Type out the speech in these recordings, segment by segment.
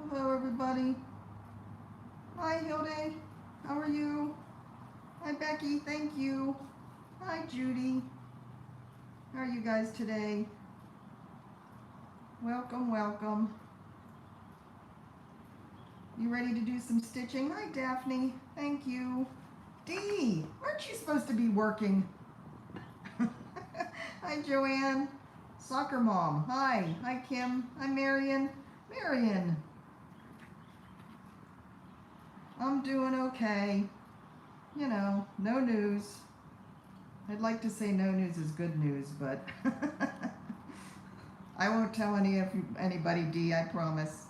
Hello everybody. Hi Hilde. How are you? Hi Becky, thank you. Hi Judy. How are you guys today? Welcome, welcome. You ready to do some stitching? Hi Daphne, thank you. Dee, aren't you supposed to be working? Hi Joanne. Soccer mom. Hi. Hi Kim. Hi Marion. Marion. I'm doing okay. You know, no news. I'd like to say no news is good news, but I won't tell anybody, Dee, I promise.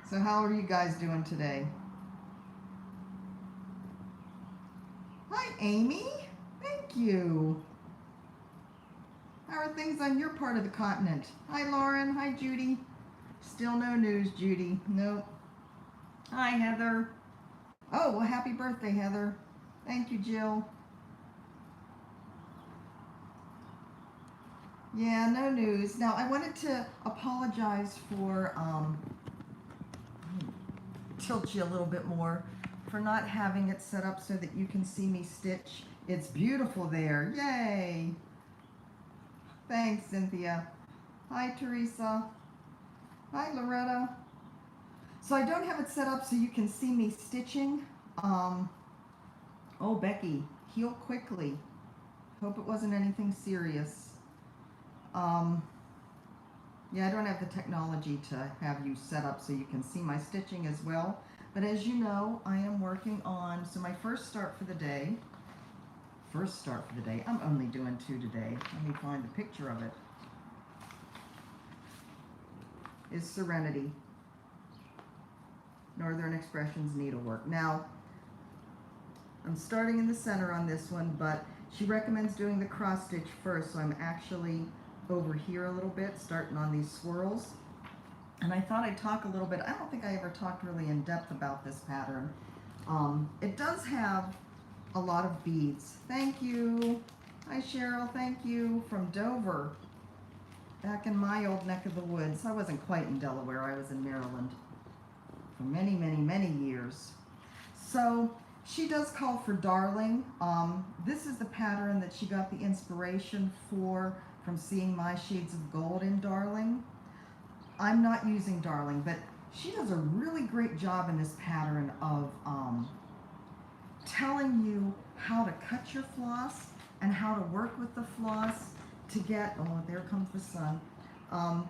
So how are you guys doing today? Hi, Amy. Thank you. How are things on your part of the continent? Hi, Lauren. Hi, Judy. Still no news, Judy. Nope. Hi, Heather. Oh, well, happy birthday, Heather. Thank you, Jill. Yeah, no news. Now, I wanted to apologize for, tilt you a little bit more, for not having it set up so that you can see me stitch. It's beautiful there. Yay! Thanks, Cynthia. Hi, Teresa. Hi, Loretta. So I don't have it set up so you can see me stitching. Oh, Becky, heal quickly. Hope it wasn't anything serious. Yeah, I don't have the technology to have you set up so you can see my stitching as well. But as you know, I am working on, so my first start for the day, I'm only doing 2 today. Let me find a picture of it. Is Serenity. Northern Expressions Needlework. Now, I'm starting in the center on this one, but she recommends doing the cross stitch first, so I'm actually over here a little bit, starting on these swirls. And I thought I'd talk a little bit, I don't think I ever talked really in depth about this pattern. It does have a lot of beads. Thank you. Hi Cheryl, thank you, from Dover, back in my old neck of the woods. I wasn't quite in Delaware, I was in Maryland for many, many, many years. So she does call for Darling. This is the pattern that she got the inspiration for from seeing my shades of gold in Darling. I'm not using Darling, but she does a really great job in this pattern of telling you how to cut your floss and how to work with the floss to get, oh, there comes the sun,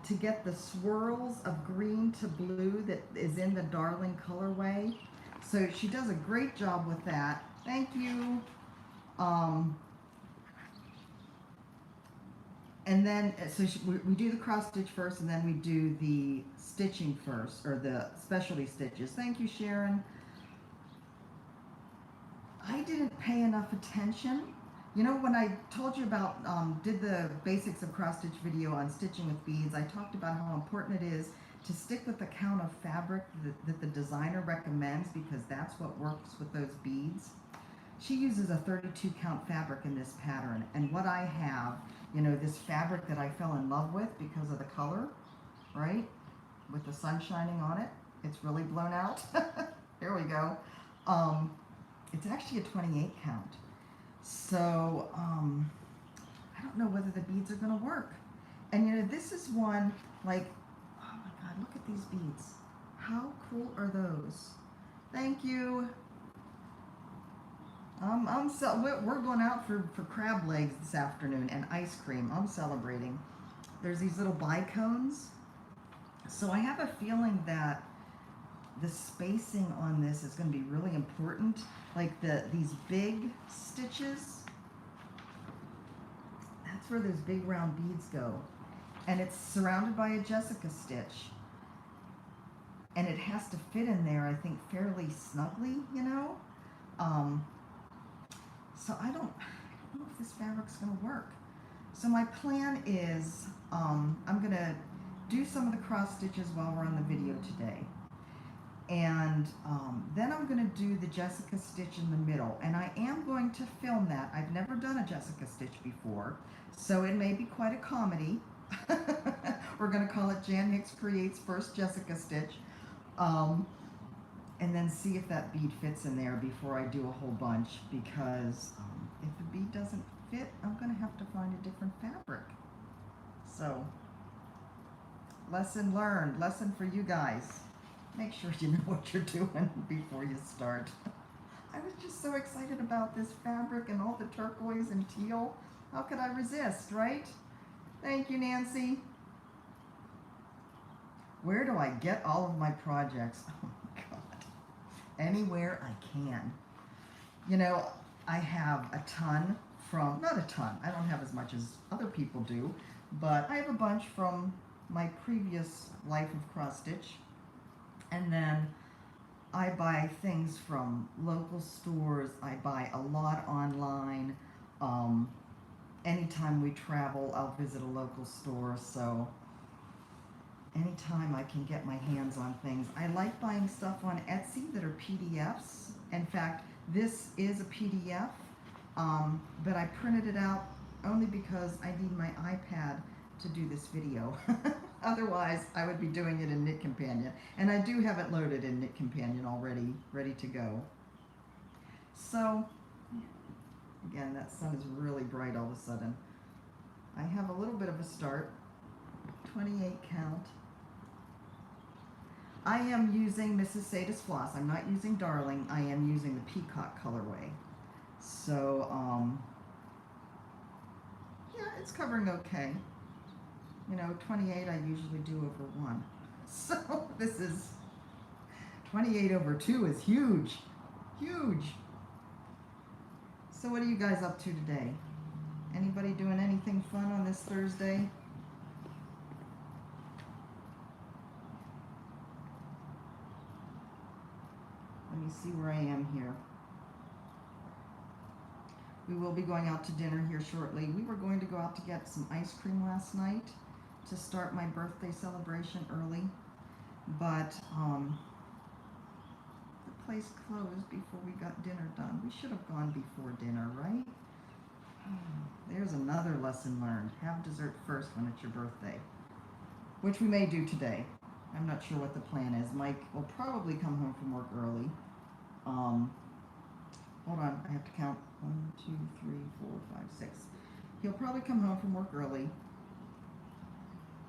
to get the swirls of green to blue that is in the Darling colorway. So she does a great job with that. Thank you. And then, so we do the cross stitch first, and then we do the stitching first, or the specialty stitches. Thank you, Sharon. I didn't pay enough attention. You know, when I told you about, did the basics of cross stitch video on stitching with beads, I talked about how important it is to stick with the count of fabric that the designer recommends, because that's what works with those beads. She uses a 32 count fabric in this pattern, and what I have, you know, this fabric that I fell in love with because of the color, right? With the sun shining on it, it's really blown out. There we go. It's actually a 28 count. So, I don't know whether the beads are going to work. And you know, this is one, like, oh my God, look at these beads. How cool are those? Thank you. We're going out for crab legs this afternoon and ice cream. I'm celebrating. There's these little bicones. So I have a feeling that the spacing on this is going to be really important. Like these big stitches, that's where those big round beads go. And it's surrounded by a Jessica stitch. And it has to fit in there, I think, fairly snugly, you know? So I don't know if this fabric's going to work. So my plan is I'm going to do some of the cross stitches while we're on the video today. And then I'm going to do the Jessica stitch in the middle. And I am going to film that. I've never done a Jessica stitch before, so it may be quite a comedy. We're going to call it Jan Hicks Creates First Jessica Stitch. And then see if that bead fits in there before I do a whole bunch, because if the bead doesn't fit, I'm going to have to find a different fabric. So, lesson learned, lesson for you guys. Make sure you know what you're doing before you start. I was just so excited about this fabric and all the turquoise and teal. How could I resist, right? Thank you, Nancy. Where do I get all of my projects? Oh my God. Anywhere I can. You know, I have a ton from, not a ton, I don't have as much as other people do, but I have a bunch from my previous life of cross stitch. And then I buy things from local stores. I buy a lot online. Anytime we travel, I'll visit a local store. So anytime I can get my hands on things. I like buying stuff on Etsy that are PDFs. In fact, this is a PDF, but I printed it out only because I need my iPad to do this video. Otherwise, I would be doing it in Knit Companion. And I do have it loaded in Knit Companion already, ready to go. So, again, that sun is really bright all of a sudden. I have a little bit of a start, 28 count. I am using Mrs. Sedas floss. I'm not using Darling. I am using the Peacock colorway. So, yeah, it's covering okay. You know, 28 I usually do over 1. So this is 28 over 2 is huge. Huge. So what are you guys up to today? Anybody doing anything fun on this Thursday? Let me see where I am here. We will be going out to dinner here shortly. We were going to go out to get some ice cream last night to start my birthday celebration early, but the place closed before we got dinner done. We should have gone before dinner, right? There's another lesson learned. Have dessert first when it's your birthday, which we may do today. I'm not sure what the plan is. Mike will probably come home from work early. Hold on, I have to count. 1, 2, 3, 4, 5, 6. He'll probably come home from work early.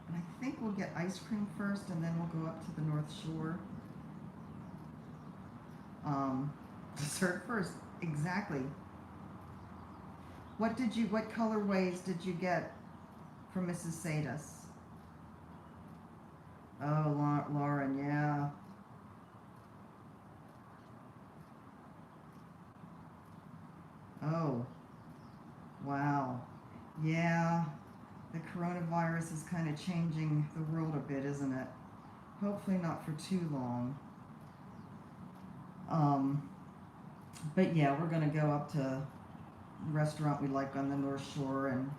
And I think we'll get ice cream first, and then we'll go up to the North Shore. Dessert first, exactly. What colorways did you get from Mrs. Sedas? Oh, Lauren, yeah. Oh, wow. Yeah, the coronavirus is kind of changing the world a bit, isn't it? Hopefully not for too long. But yeah, we're going to go up to a restaurant we like on the North Shore and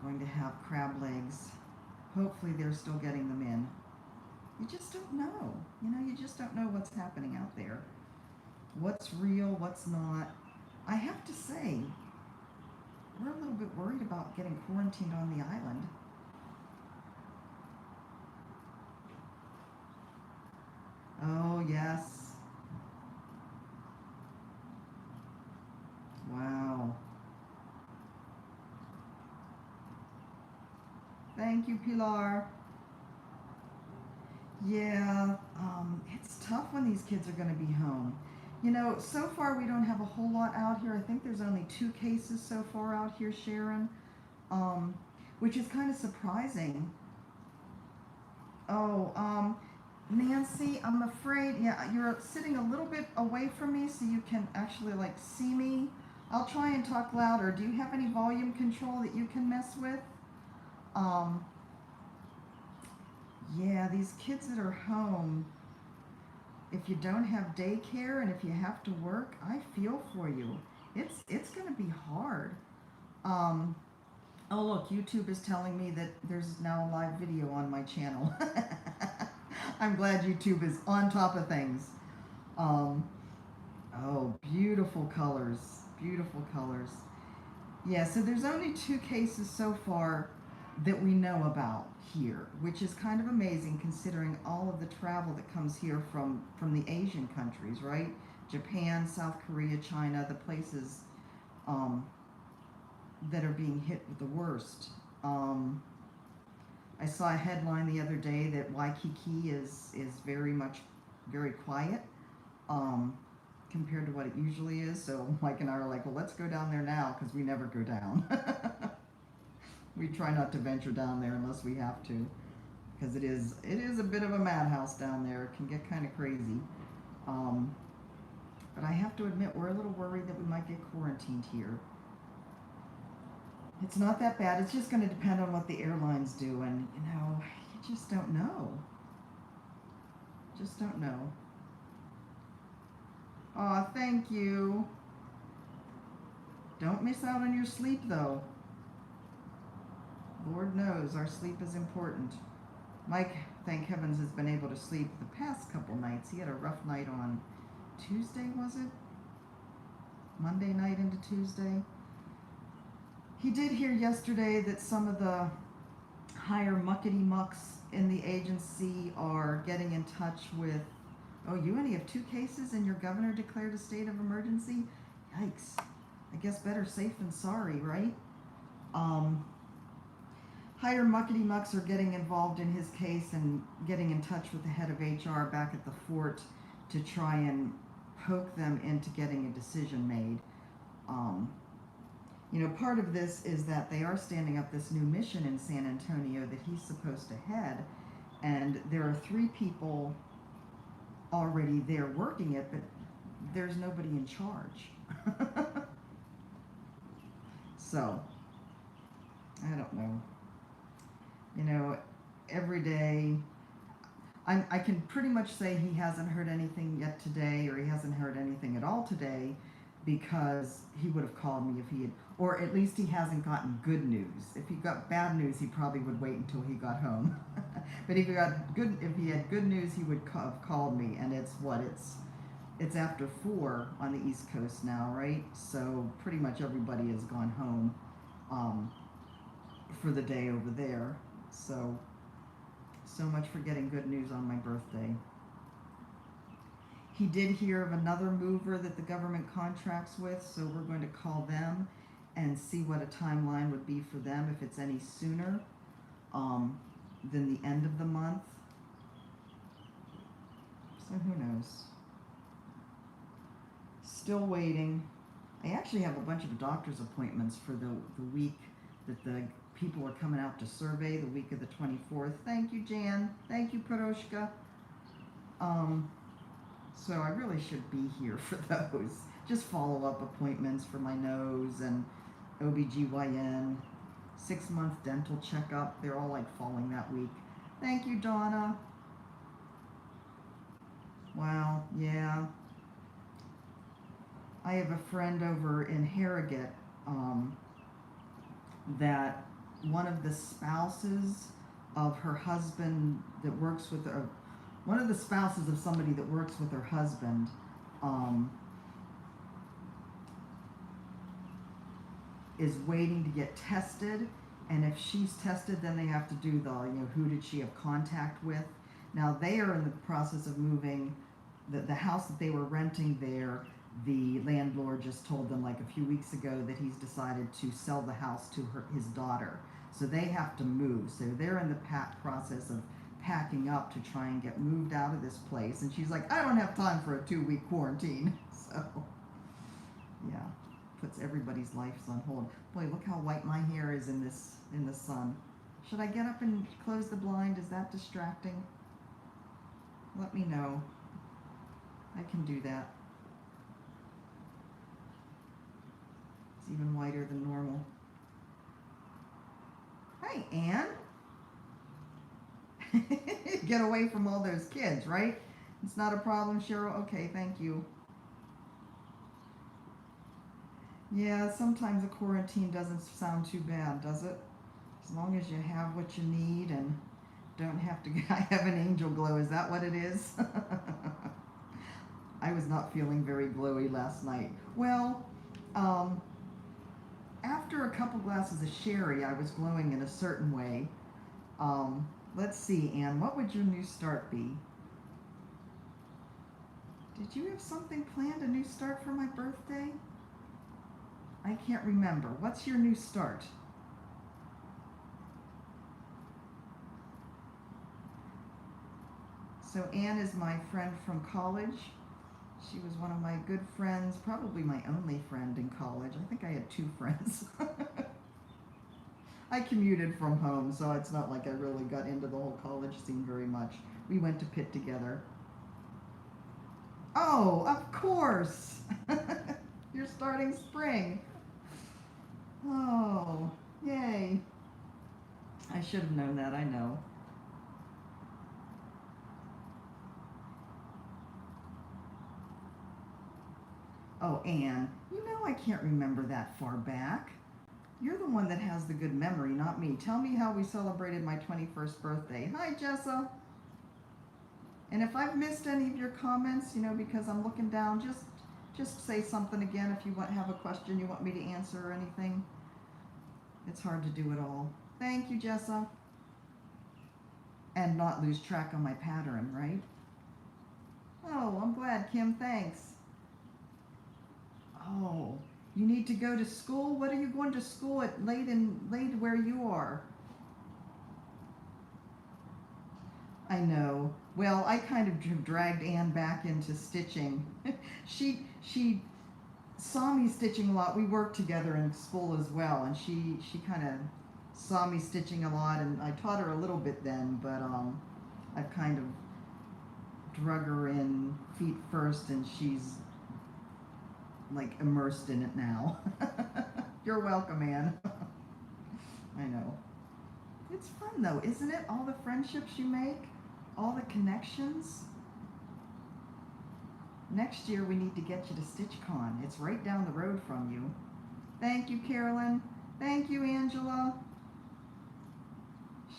going to have crab legs. Hopefully they're still getting them in. You just don't know. You know, you just don't know what's happening out there. What's real, what's not. I have to say, we're a little bit worried about getting quarantined on the island. Oh, yes. Wow. Thank you, Pilar. Yeah, it's tough when these kids are going to be home. You know, so far we don't have a whole lot out here. I think there's only 2 cases so far out here, Sharon, which is kind of surprising. Oh, Nancy, I'm afraid, yeah, you're sitting a little bit away from me so you can actually, like, see me. I'll try and talk louder. Do you have any volume control that you can mess with? Yeah, these kids that are home, if you don't have daycare and if you have to work, I feel for you. It's going to be hard. Oh, look, YouTube is telling me that there's now a live video on my channel. I'm glad YouTube is on top of things. Oh, beautiful colors. Beautiful colors. Yeah, so there's only 2 cases so far that we know about here, which is kind of amazing considering all of the travel that comes here from the Asian countries, right? Japan, South Korea, China, the places um, that are being hit with the worst. I saw a headline the other day that Waikiki is very quiet compared to what it usually is. So Mike and I are like, well, let's go down there now because we never go down. We try not to venture down there unless we have to, because it is a bit of a madhouse down there. It can get kind of crazy. But I have to admit, we're a little worried that we might get quarantined here. It's not that bad. It's just going to depend on what the airlines do, and you just don't know. Just don't know. Aw, thank you. Don't miss out on your sleep, though. Lord knows our sleep is important. Mike, thank heavens, has been able to sleep the past couple nights. He had a rough night on Tuesday, was it? Monday night into Tuesday. He did hear yesterday that some of the higher muckety-mucks in the agency are getting in touch with, oh, you only have 2 cases and your governor declared a state of emergency? Yikes. I guess better safe than sorry, right? Higher muckety-mucks are getting involved in his case and getting in touch with the head of HR back at the fort to try and poke them into getting a decision made. Part of this is that they are standing up this new mission in San Antonio that he's supposed to head, and there are 3 people already there working it, but there's nobody in charge. So, I don't know. Every day, I can pretty much say he hasn't heard anything yet today, or he hasn't heard anything at all today, because he would have called me if he had, or at least he hasn't gotten good news. If he got bad news, he probably would wait until he got home. But if he had good news, he would have called me. And it's after 4 on the East Coast now, right? So pretty much everybody has gone home for the day over there. So much for getting good news on my birthday. He did hear of another mover that the government contracts with, so we're going to call them and see what a timeline would be for them, if it's any sooner than the end of the month. So who knows? Still waiting. I actually have a bunch of doctor's appointments for the week that the people are coming out to survey, the week of the 24th. Thank you, Jan. Thank you, Peroshka. So I really should be here for those. Just follow-up appointments for my nose and OBGYN, 6-month dental checkup. They're all like falling that week. Thank you, Donna. Wow, yeah. I have a friend over in Harrogate that one of the spouses of her husband that works with her, one of the spouses of somebody that works with her husband, is waiting to get tested, and if she's tested, then they have to do the, who did she have contact with. Now they are in the process of moving. The house that they were renting there, the landlord just told them like a few weeks ago that he's decided to sell the house to his daughter. So they have to move. So they're in the process of packing up to try and get moved out of this place. And she's like, I don't have time for a 2-week quarantine. So, yeah, puts everybody's lives on hold. Boy, look how white my hair is in the sun. Should I get up and close the blind? Is that distracting? Let me know. I can do that. It's even whiter than normal. Hi, Anne. Get away from all those kids, right? It's not a problem, Cheryl? Okay, thank you. Yeah, sometimes a quarantine doesn't sound too bad, does it? As long as you have what you need and don't have to... I have an angel glow. Is that what it is? I was not feeling very glowy last night. Well, after a couple glasses of sherry, I was glowing in a certain way. Let's see, Anne, what would your new start be? Did you have something planned, a new start for my birthday? I can't remember. What's your new start? So Anne is my friend from college. She was one of my good friends, probably my only friend in college. I think I had 2 friends. I commuted from home, so it's not like I really got into the whole college scene very much. We went to Pitt together. Oh, of course! You're starting spring. Oh, yay. I should have known that, I know. Oh, Anne, you know I can't remember that far back. You're the one that has the good memory, not me. Tell me how we celebrated my 21st birthday. Hi, Jessa. And if I've missed any of your comments, you know, because I'm looking down, just say something again if you have a question you want me to answer or anything. It's hard to do it all. Thank you, Jessa. And not lose track of my pattern, right? Oh, I'm glad, Kim, thanks. Oh, you need to go to school? What are you going to school at late where you are? I know. Well, I kind of dragged Anne back into stitching. she saw me stitching a lot. We worked together in school as well, and she kind of saw me stitching a lot, and I taught her a little bit then, but I've kind of drug her in feet first, and she's like immersed in it now. You're welcome, Anne. I know. It's fun though, isn't it? All the friendships you make, all the connections. Next year we need to get you to StitchCon. It's right down the road from you. Thank you, Carolyn. Thank you, Angela.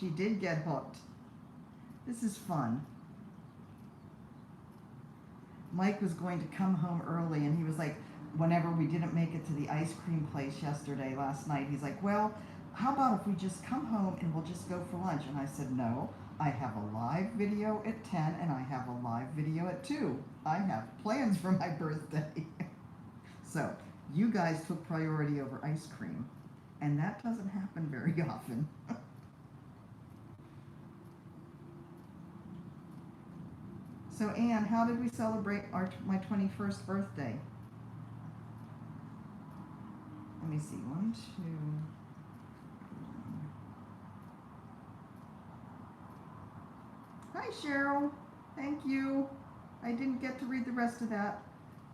She did get hooked. This is fun. Mike was going to come home early, and he was like, whenever we didn't make it to the ice cream place last night, he's like, well, how about if we just come home and we'll just go for lunch? And I said, no, I have a live video at 10 and I have a live video at 2. I have plans for my birthday. So you guys took priority over ice cream, and that doesn't happen very often. So Anne, how did we celebrate my 21st birthday? Let me see, 1, 2. Hi, Cheryl. Thank you. I didn't get to read the rest of that.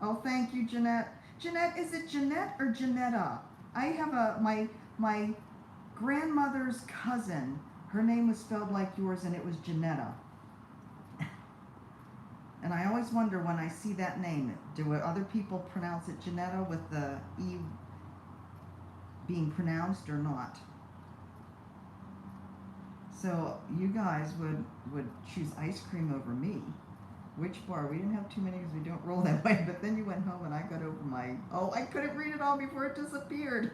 Oh, thank you, Jeanette. Jeanette, is it Jeanette or Janetta? I have my grandmother's cousin. Her name was spelled like yours, and it was Janetta. And I always wonder when I see that name, do other people pronounce it Janetta with the E being pronounced or not? So you guys would choose ice cream over me. Which bar? We didn't have too many because we don't roll that way, but then you went home and I got over I couldn't read it all before it disappeared.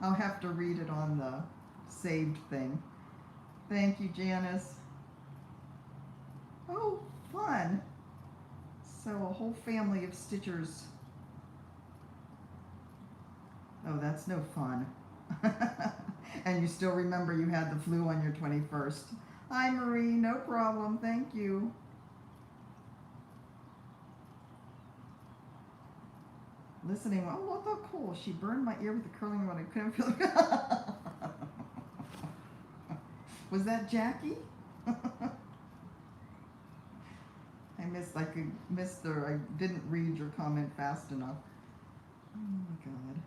I'll have to read it on the saved thing. Thank you, Janice. Oh, fun. So a whole family of stitchers. Oh, that's no fun. And you still remember you had the flu on your 21st. Hi, Marie. No problem. Thank you. Listening. Oh, look how cool. She burned my ear with the curling rod. I couldn't feel it. Was that Jackie? I didn't read your comment fast enough. Oh my God.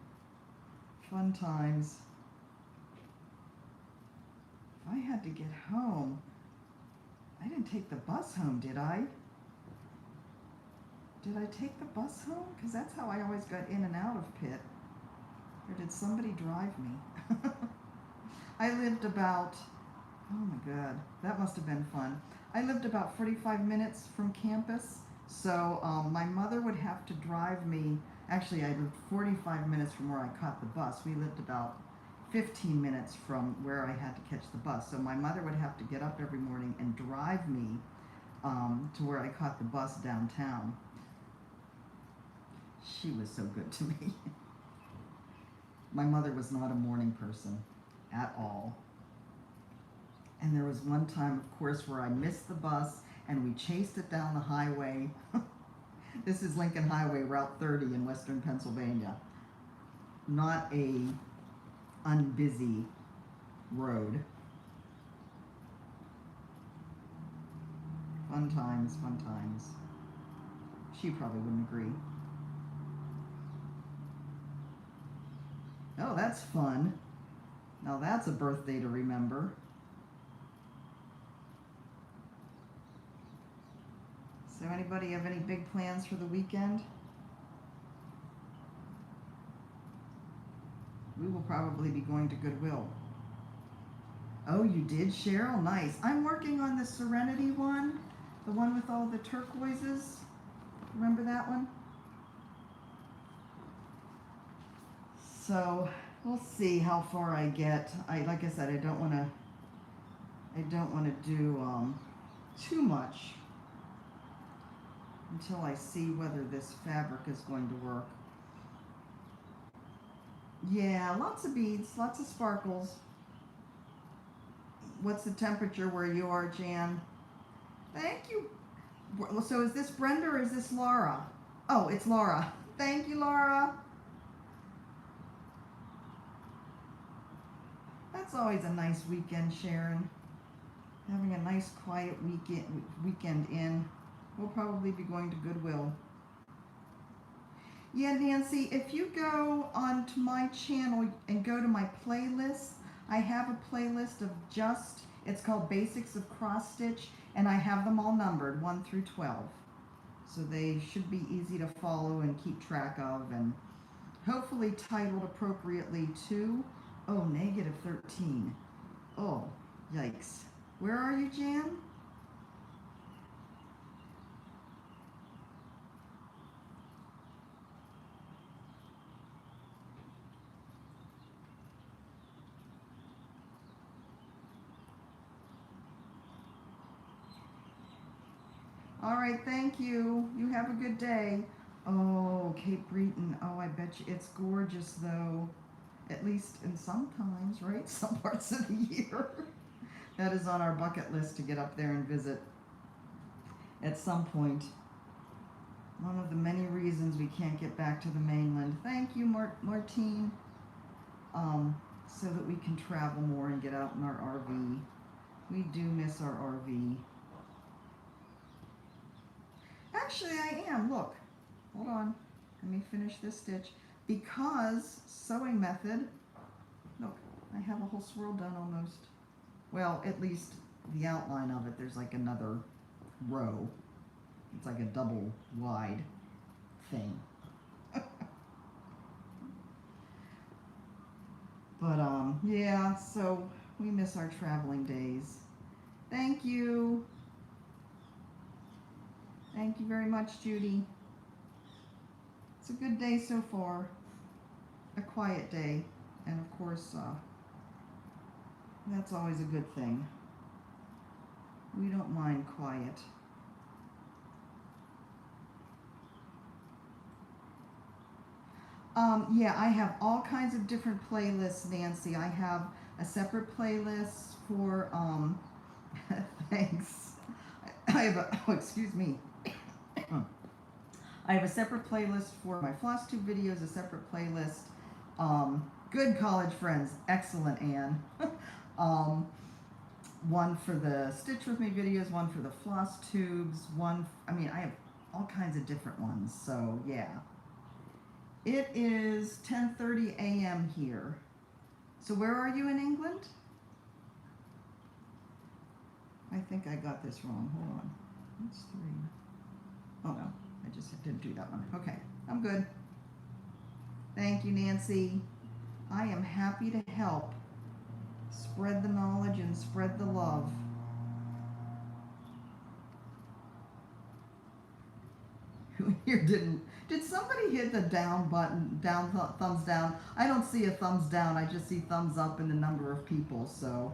Fun times. If I had to get home, I didn't take the bus home, did I? Did I take the bus home? Because that's how I always got in and out of Pitt. Or did somebody drive me? I lived about, oh my God, that must have been fun. I lived about 45 minutes from campus, so my mother would have to drive me Actually, I lived 45 minutes from where I caught the bus. We lived about 15 minutes from where I had to catch the bus. So my mother would have to get up every morning and drive me to where I caught the bus downtown. She was so good to me. My mother was not a morning person at all. And there was one time, of course, where I missed the bus and we chased it down the highway. This is Lincoln Highway, Route 30 in Western Pennsylvania. Not a unbusy road. Fun times, fun times. She probably wouldn't agree. Oh, that's fun. Now that's a birthday to remember. So anybody have any big plans for the weekend? We will probably be going to Goodwill. Oh, you did, Cheryl? Nice. I'm working on the Serenity one, the one with all the turquoises. Remember that one? So we'll see how far I get. Like I said, I don't want to do too much until I see whether this fabric is going to work. Yeah, lots of beads, lots of sparkles. What's the temperature where you are, Jan? Thank you. So is this Brenda or is this Laura? Oh, it's Laura. Thank you, Laura. That's always a nice weekend, Sharon. Having a nice quiet weekend in. We'll probably be going to Goodwill. Yeah, Nancy, if you go onto my channel and go to my playlist, I have a playlist of it's called Basics of Cross Stitch, and I have them all numbered 1 through 12. So they should be easy to follow and keep track of, and hopefully titled appropriately too. Oh, -13. Oh, yikes. Where are you, Jan? All right, thank you. You have a good day. Oh, Cape Breton. Oh, I bet you it's gorgeous, though. At least in sometimes, right? Some parts of the year. That is on our bucket list to get up there and visit at some point. One of the many reasons we can't get back to the mainland. Thank you, Martine. So that we can travel more and get out in our RV. We do miss our RV. Actually, I am. Look. Hold on. Let me finish this stitch. Because sewing method, look, I have a whole swirl done almost. Well, at least the outline of it. There's like another row. It's like a double wide thing. But yeah, so we miss our traveling days. Thank you. Thank you very much, Judy. It's a good day so far. A quiet day. And of course, that's always a good thing. We don't mind quiet. Yeah, I have all kinds of different playlists, Nancy. I have a separate playlist for, thanks. I have oh, excuse me. I have a separate playlist for my floss tube videos, a separate playlist. Good college friends. Excellent, Anne. One for the Stitch With Me videos, one for the floss tubes, I have all kinds of different ones, so yeah. It is 10:30 a.m. here. So where are you in England? I think I got this wrong. Hold on. That's 3. Oh no, I just didn't do that one. Okay, I'm good. Thank you, Nancy. I am happy to help spread the knowledge and spread the love. who here didn't. Did somebody hit the down button, thumbs down? I don't see a thumbs down. I just see thumbs up in the number of people. So,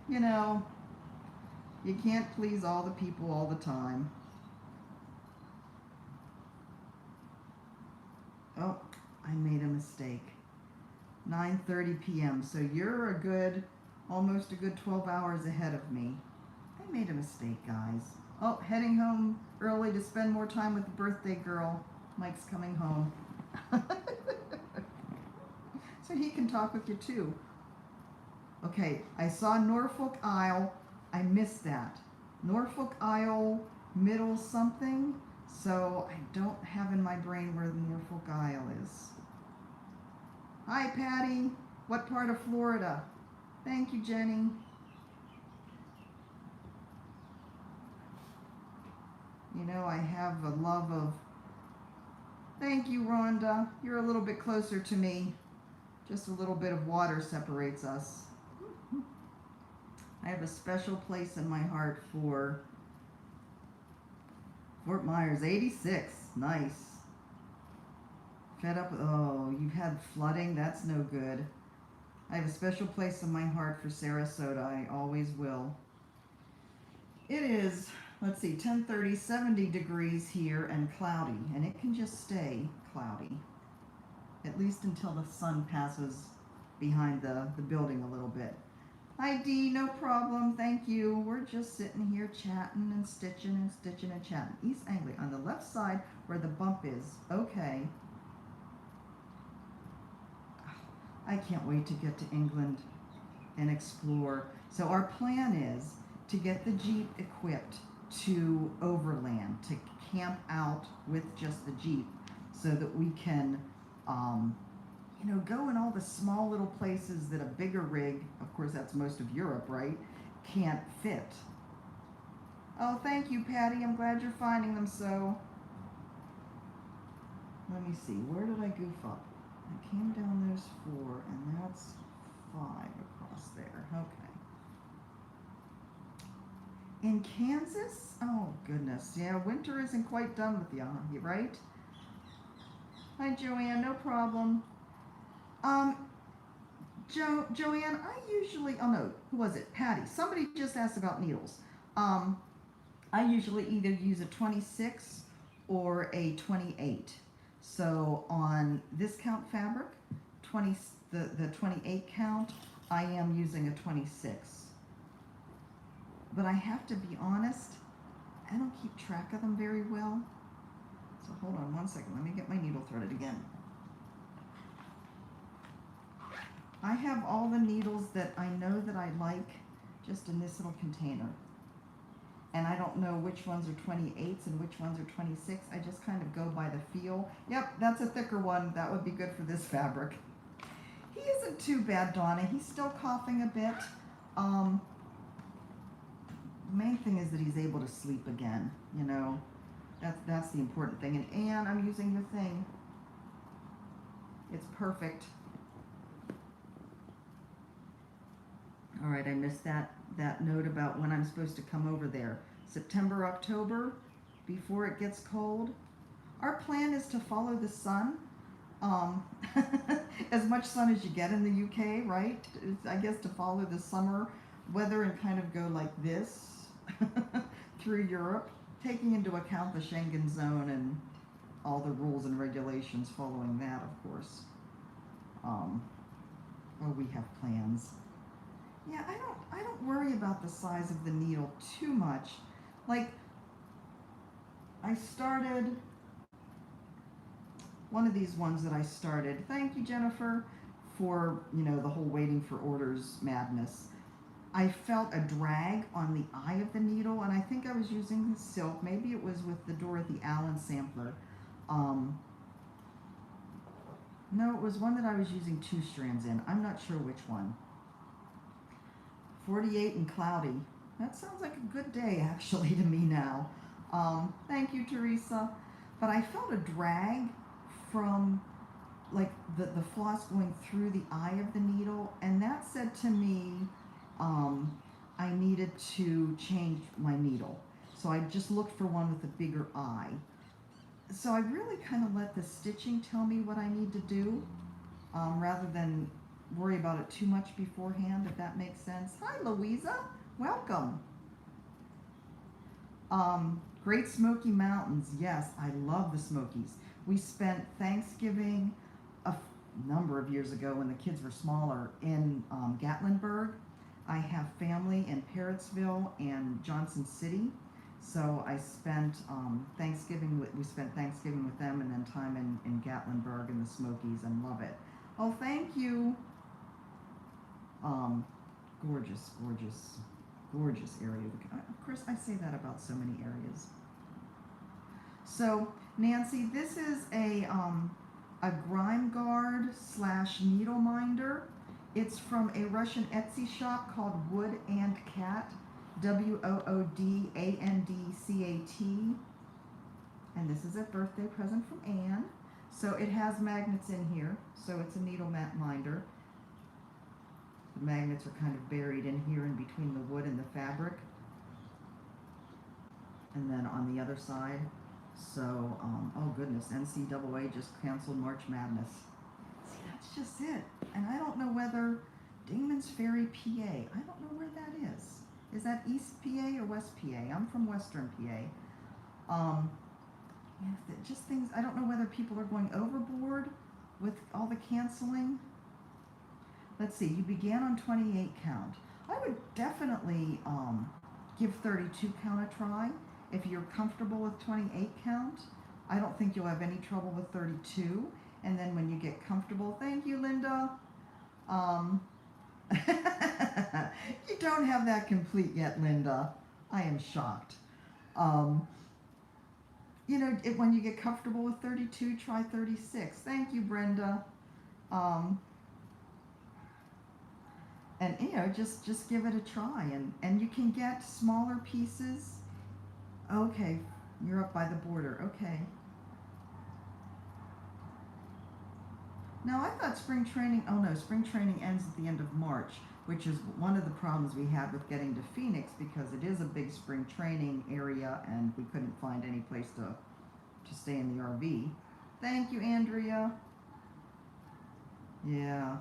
you know, you can't please all the people all the time. Oh, I made a mistake. 9:30 p.m. So you're a good, almost a good 12 hours ahead of me. I made a mistake, guys. Oh, heading home early to spend more time with the birthday girl. Mike's coming home. So he can talk with you too. Okay, I saw Norfolk Isle. I missed that. Norfolk Isle, middle something. So I don't have in my brain where the Norfolk Isle is. Hi, Patty. What part of Florida? Thank you, Jenny. You know, I have a love of... Thank you, Rhonda. You're a little bit closer to me. Just a little bit of water separates us. I have a special place in my heart for Fort Myers. 86. Nice. Fed up with... Oh, you've had flooding? That's no good. I have a special place in my heart for Sarasota. I always will. It is... Let's see, 10:30, 70 degrees here and cloudy, and it can just stay cloudy, at least until the sun passes behind the building a little bit. Hi, Dee, no problem, thank you. We're just sitting here chatting and stitching and stitching and chatting. East Anglia, on the left side where the bump is. Okay. I can't wait to get to England and explore. So our plan is to get the Jeep equipped to overland, to camp out with just the Jeep so that we can, you know, go in all the small little places that a bigger rig, of course that's most of Europe, right, can't fit. Oh, thank you, Patty. I'm glad you're finding them so. Let me see. Where did I goof up? I came down those 4, and that's 5 across there. Okay. In Kansas? Oh, goodness. Yeah, winter isn't quite done with you, right? Hi, Joanne. No problem. Joanne, I usually... Oh, no. Who was it? Patty. Somebody just asked about needles. I usually either use a 26 or a 28. So on this count fabric, the 28 count, I am using a 26. But I have to be honest, I don't keep track of them very well. So hold on one second, let me get my needle threaded again. I have all the needles that I know that I like just in this little container. And I don't know which ones are 28s and which ones are 26. I just kind of go by the feel. Yep, that's a thicker one. That would be good for this fabric. He isn't too bad, Donna. He's still coughing a bit. The main thing is that he's able to sleep again, you know. That's the important thing. And Anne, I'm using your thing. It's perfect. All right, I missed that note about when I'm supposed to come over there. September, October, before it gets cold. Our plan is to follow the sun. As much sun as you get in the UK, right? I guess to follow the summer weather and kind of go like this through Europe, taking into account the Schengen zone and all the rules and regulations following that, of course. Oh, we have plans. Yeah, I don't worry about the size of the needle too much. Like, I started one of these ones that I started. Thank you, Jennifer, for, you know, the whole waiting for orders madness. I felt a drag on the eye of the needle, and I think I was using the silk. Maybe it was with the Dorothy Allen sampler. No, it was one that I was using 2 strands in. I'm not sure which one. 48 and cloudy. That sounds like a good day, actually, to me now. Thank you, Teresa. But I felt a drag from, like, the floss going through the eye of the needle, and that said to me, I needed to change my needle. So I just looked for one with a bigger eye. So I really kind of let the stitching tell me what I need to do, rather than worry about it too much beforehand, if that makes sense. Hi, Louisa. Welcome. Great Smoky Mountains. Yes, I love the Smokies. We spent Thanksgiving number of years ago when the kids were smaller in Gatlinburg. I have family in Parrotsville and Johnson City. So I spent we spent Thanksgiving with them, and then time in Gatlinburg and the Smokies, and love it. Oh, thank you. Gorgeous, gorgeous, gorgeous area. Of course, I say that about so many areas. So, Nancy, this is a grime guard / needle minder. It's from a Russian Etsy shop called Wood and Cat, WOODANDCAT. And this is a birthday present from Anne. So it has magnets in here, so it's a needle mat minder. The magnets are kind of buried in here in between the wood and the fabric. And then on the other side, so, oh goodness, NCAA just canceled March Madness. See, that's just it. And I don't know whether Damon's Ferry, PA, I don't know where that is. Is that East PA or West PA? I'm from Western PA. Yeah, just things, I don't know whether people are going overboard with all the canceling. Let's see, you began on 28 count. I would definitely give 32 count a try. If you're comfortable with 28 count, I don't think you'll have any trouble with 32. And then when you get comfortable, thank you, Linda. You don't have that complete yet, Linda. I am shocked. You know, when you get comfortable with 32, try 36. Thank you, Brenda. And you know, just give it a try, and you can get smaller pieces. Okay, you're up by the border. Okay. Now I thought spring training, oh no, spring training ends at the end of March, which is one of the problems we had with getting to Phoenix, because it is a big spring training area and we couldn't find any place to stay in the RV. Thank you, Andrea. Yeah.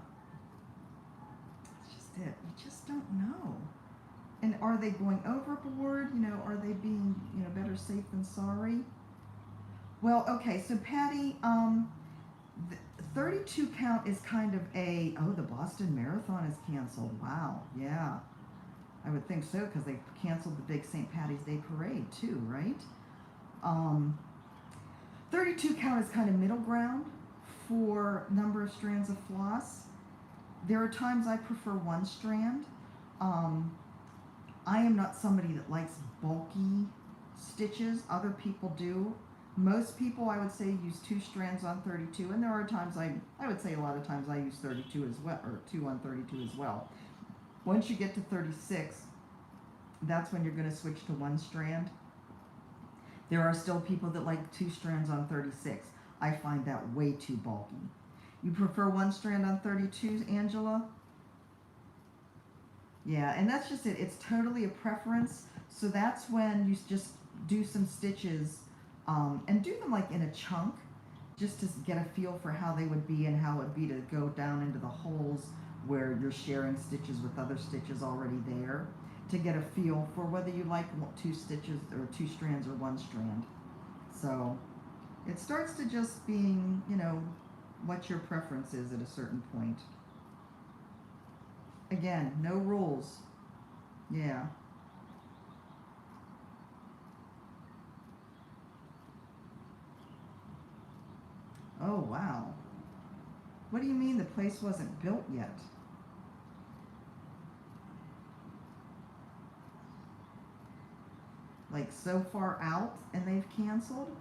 It's just it. You just don't know. And are they going overboard? You know, are they being, you know, better safe than sorry? Well, okay, so Patty, 32 count is kind of a, oh, the Boston Marathon is canceled. Wow, yeah. I would think so, because they canceled the big St. Patty's Day parade too, right? 32 count is kind of middle ground for number of strands of floss. There are times I prefer one strand. I am not somebody that likes bulky stitches. Other people do. Most people, I would say, use 2 strands on 32, and there are times I would say a lot of times I use 32 as well, or 2 on 32 as well. Once you get to 36, that's when you're going to switch to 1 strand. There are still people that like 2 strands on 36. I find that way too bulky. You prefer 1 strand on 32, Angela? Yeah, and that's just it. It's totally a preference. So that's when you just do some stitches, and do them like in a chunk, just to get a feel for how they would be and how it would be to go down into the holes where you're sharing stitches with other stitches already there, to get a feel for whether you like 2 stitches or 2 strands or 1 strand. So it starts to just being, you know, what your preference is at a certain point. Again, no rules. Yeah. Oh, wow. What do you mean the place wasn't built yet? Like so far out and they've canceled?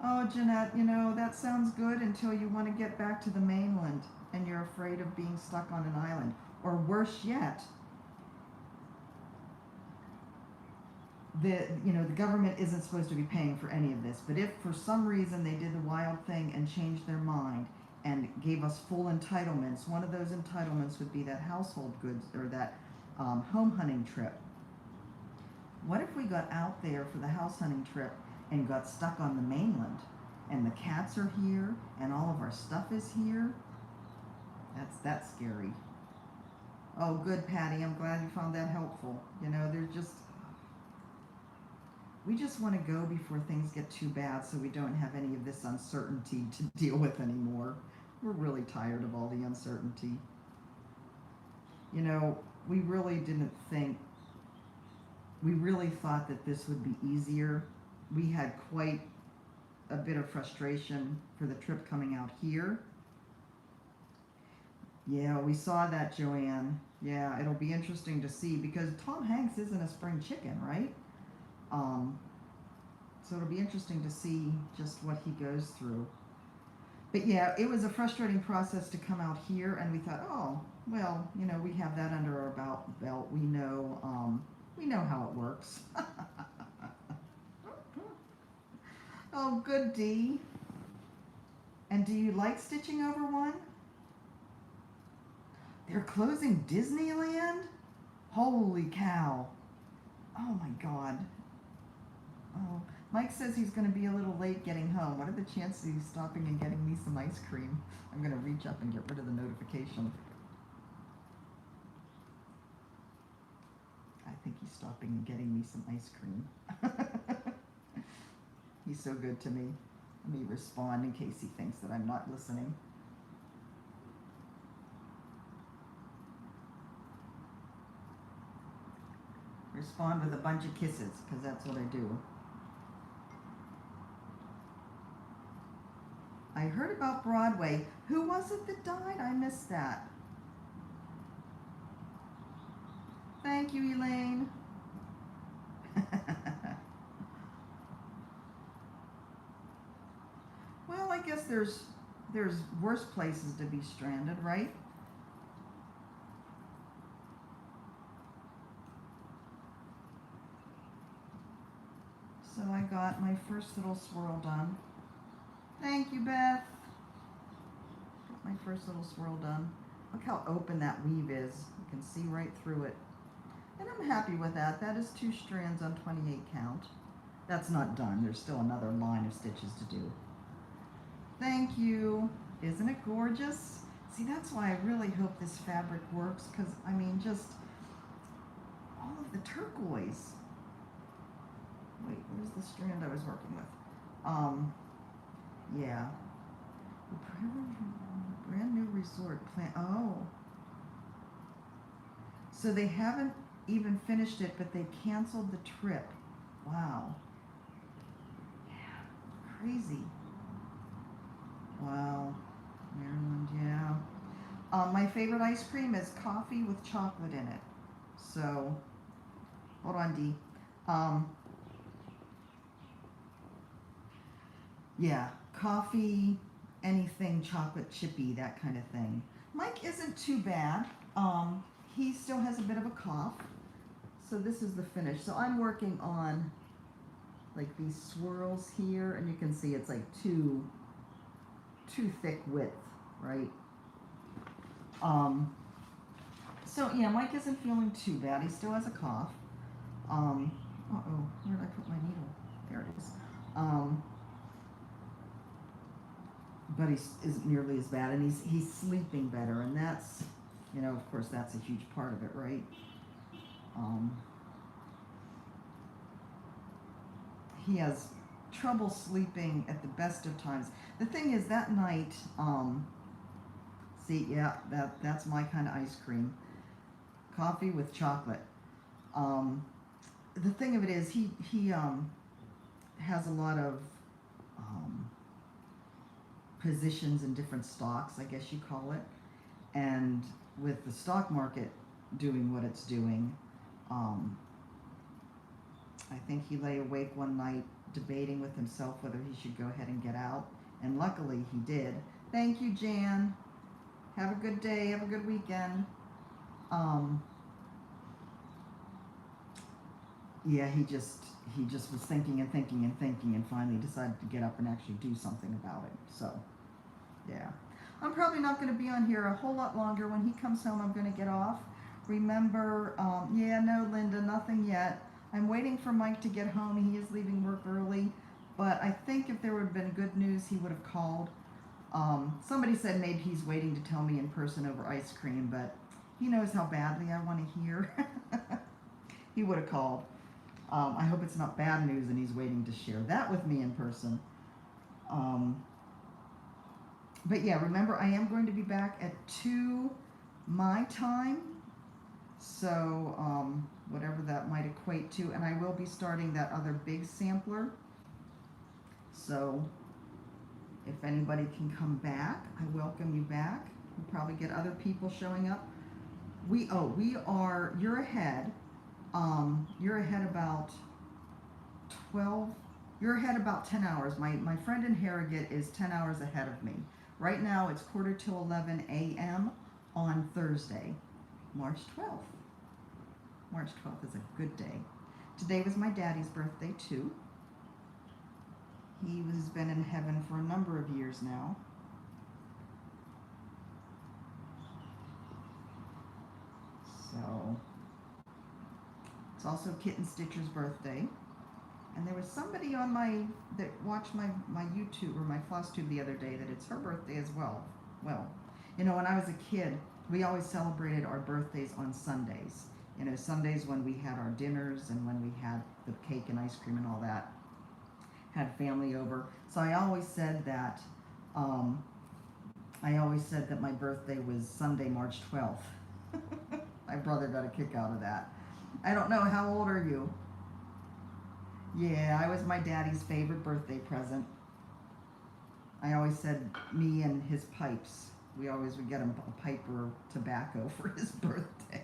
Oh, Jeanette, you know, that sounds good until you want to get back to the mainland and you're afraid of being stuck on an island. Or worse yet, the government isn't supposed to be paying for any of this, but if for some reason they did the wild thing and changed their mind and gave us full entitlements, one of those entitlements would be that household goods, or that home hunting trip. What if we got out there for the house hunting trip and got stuck on the mainland, and the cats are here, and all of our stuff is here? That's scary. Oh, good, Patty. I'm glad you found that helpful. You know, we just want to go before things get too bad so we don't have any of this uncertainty to deal with anymore. We're really tired of all the uncertainty. You know, we really thought that this would be easier. We had quite a bit of frustration for the trip coming out here. Yeah, we saw that, Joanne. Yeah, it'll be interesting to see because Tom Hanks isn't a spring chicken, right? So it'll be interesting to see just what he goes through. But yeah, it was a frustrating process to come out here, and we thought, oh, well, you know, we have that under our belt. We know how it works. Oh, good, Dee. And do you like stitching over one? They're closing Disneyland? Holy cow. Oh my God. Oh, Mike says he's going to be a little late getting home. What are the chances he's stopping and getting me some ice cream? I'm going to reach up and get rid of the notification. I think he's stopping and getting me some ice cream. He's so good to me. Let me respond in case he thinks that I'm not listening. Respond with a bunch of kisses, because that's what I do. I heard about Broadway. Who was it that died? I missed that. Thank you, Elaine. Well, I guess there's worse places to be stranded, right? So I got my first little swirl done. Thank you, Beth. Got my first little swirl done. Look how open that weave is. You can see right through it. And I'm happy with that. That is 2 strands on 28 count. That's not done. There's still another line of stitches to do. Thank you. Isn't it gorgeous? See, that's why I really hope this fabric works, because, I mean, just all of the turquoise. Wait, where's the strand I was working with? Yeah. Brand new resort plan. Oh. So they haven't even finished it, but they canceled the trip. Wow. Yeah. Crazy. Wow. Maryland, yeah. My favorite ice cream is coffee with chocolate in it. So, hold on, Dee. Yeah, coffee, anything chocolate chippy, that kind of thing. Mike isn't too bad. He still has a bit of a cough. So this is the finish. So I'm working on like these swirls here, and you can see it's like too thick width, right? So yeah, Mike isn't feeling too bad. He still has a cough. Uh-oh, where did I put my needle? There it is. But he isn't nearly as bad, and he's sleeping better, and that's, you know, of course, that's a huge part of it, right? He has trouble sleeping at the best of times. The thing is, that night, see, yeah, that's my kind of ice cream. Coffee with chocolate. The thing of it is, he has a lot of positions in different stocks, I guess you call it. And with the stock market doing what it's doing, I think he lay awake one night debating with himself whether he should go ahead and get out. And luckily he did. Thank you, Jan. Have a good day. Have a good weekend. Yeah, he just was thinking and thinking and thinking, and finally decided to get up and actually do something about it. So, yeah. I'm probably not going to be on here a whole lot longer. When he comes home, I'm going to get off. Remember, yeah, no, Linda, nothing yet. I'm waiting for Mike to get home. He is leaving work early, but I think if there would have been good news, he would have called. Somebody said maybe he's waiting to tell me in person over ice cream, but he knows how badly I want to hear. He would have called. I hope it's not bad news and he's waiting to share that with me in person. But yeah, remember, I am going to be back at 2 my time. So whatever that might equate to. And I will be starting that other big sampler. So if anybody can come back, I welcome you back. We'll probably get other people showing up. You're ahead. You're ahead about 12, you're ahead about 10 hours. My friend in Harrogate is 10 hours ahead of me. Right now it's 11:45 a.m. on Thursday, March 12th. March 12th is a good day. Today was my daddy's birthday too. He has been in heaven for a number of years now. So, it's also Kitten Stitcher's birthday. And there was somebody on that watched my YouTube or my floss tube the other day that it's her birthday as well. Well, you know, when I was a kid, we always celebrated our birthdays on Sundays. You know, Sundays when we had our dinners and when we had the cake and ice cream and all that. Had family over. So I always said that my birthday was Sunday, March 12th. My brother got a kick out of that. I don't know, how old are you? Yeah, I was my daddy's favorite birthday present. I always said me and his pipes. We always would get him a pipe or tobacco for his birthday.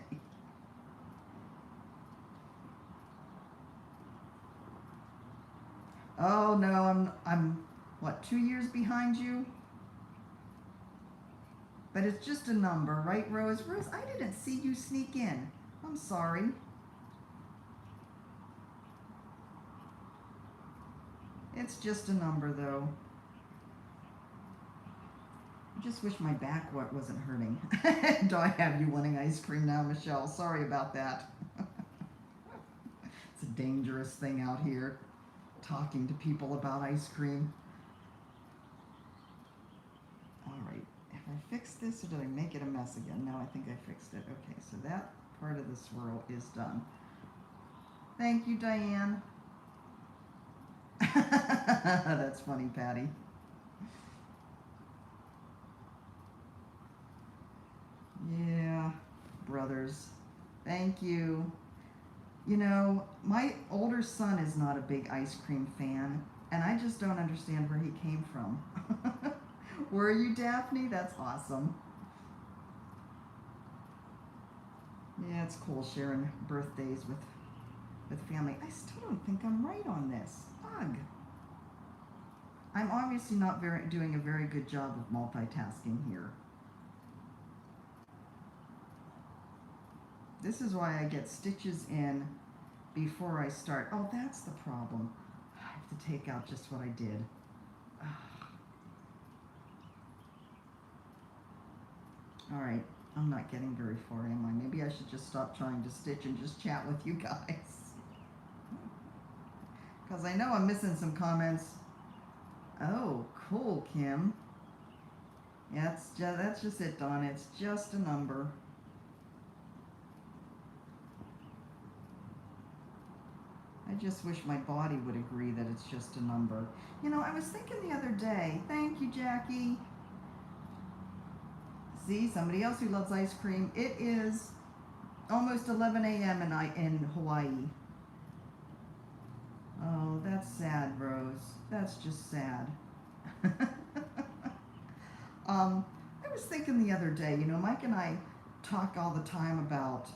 Oh no, I'm what, 2 years behind you? But it's just a number, right, Rose? Rose, I didn't see you sneak in. I'm sorry. It's just a number, though. I just wish my back wasn't hurting. Do I have you wanting ice cream now, Michelle? Sorry about that. It's a dangerous thing out here, talking to people about ice cream. All right. If I fix this, or did I make it a mess again? No, I think I fixed it. Okay, so that part of the swirl is done. Thank you, Diane. That's funny, Patty. Yeah, brothers. Thank you. You know, my older son is not a big ice cream fan, and I just don't understand where he came from. Were you, Daphne? That's awesome. Yeah, it's cool sharing birthdays with family. I still don't think I'm right on this. Ugh. I'm obviously not doing a very good job of multitasking here. This is why I get stitches in before I start. Oh, that's the problem. I have to take out just what I did. All right, I'm not getting very far, am I? Maybe I should just stop trying to stitch and just chat with you guys. Because I know I'm missing some comments. Oh, cool, Kim. Yeah, that's just it, Dawn. It's just a number. I just wish my body would agree that it's just a number. You know, I was thinking the other day, thank you, Jackie. See, somebody else who loves ice cream. It is almost 11 a.m. in Hawaii. Oh, that's sad, Rose. That's just sad. I was thinking the other day, you know, Mike and I talk all the time about,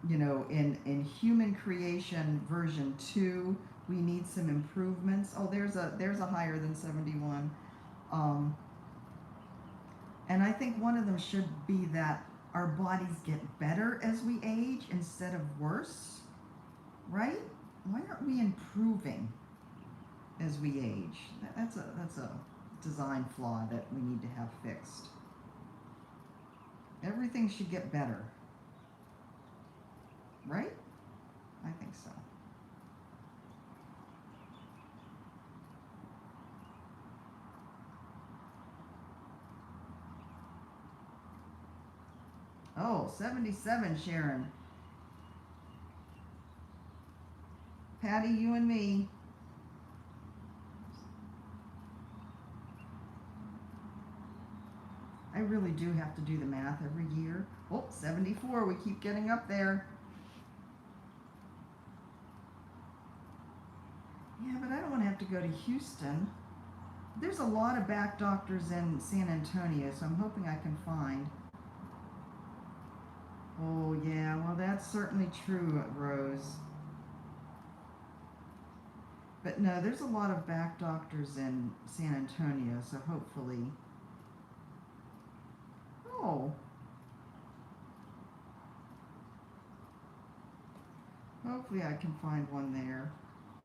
you know, in Human Creation version 2, we need some improvements. Oh, there's a higher than 71. And I think one of them should be that our bodies get better as we age instead of worse, right? Why aren't we improving as we age? That's a design flaw that we need to have fixed. Everything should get better, right? I think so. Oh, 77, Sharon. Patty, you and me. I really do have to do the math every year. Oh, 74. We keep getting up there. Yeah, but I don't want to have to go to Houston. There's a lot of back doctors in San Antonio, so I'm hoping I can find. Oh, yeah, well, that's certainly true, Rose. But no, there's a lot of back doctors in San Antonio, so hopefully. Oh. Hopefully I can find one there.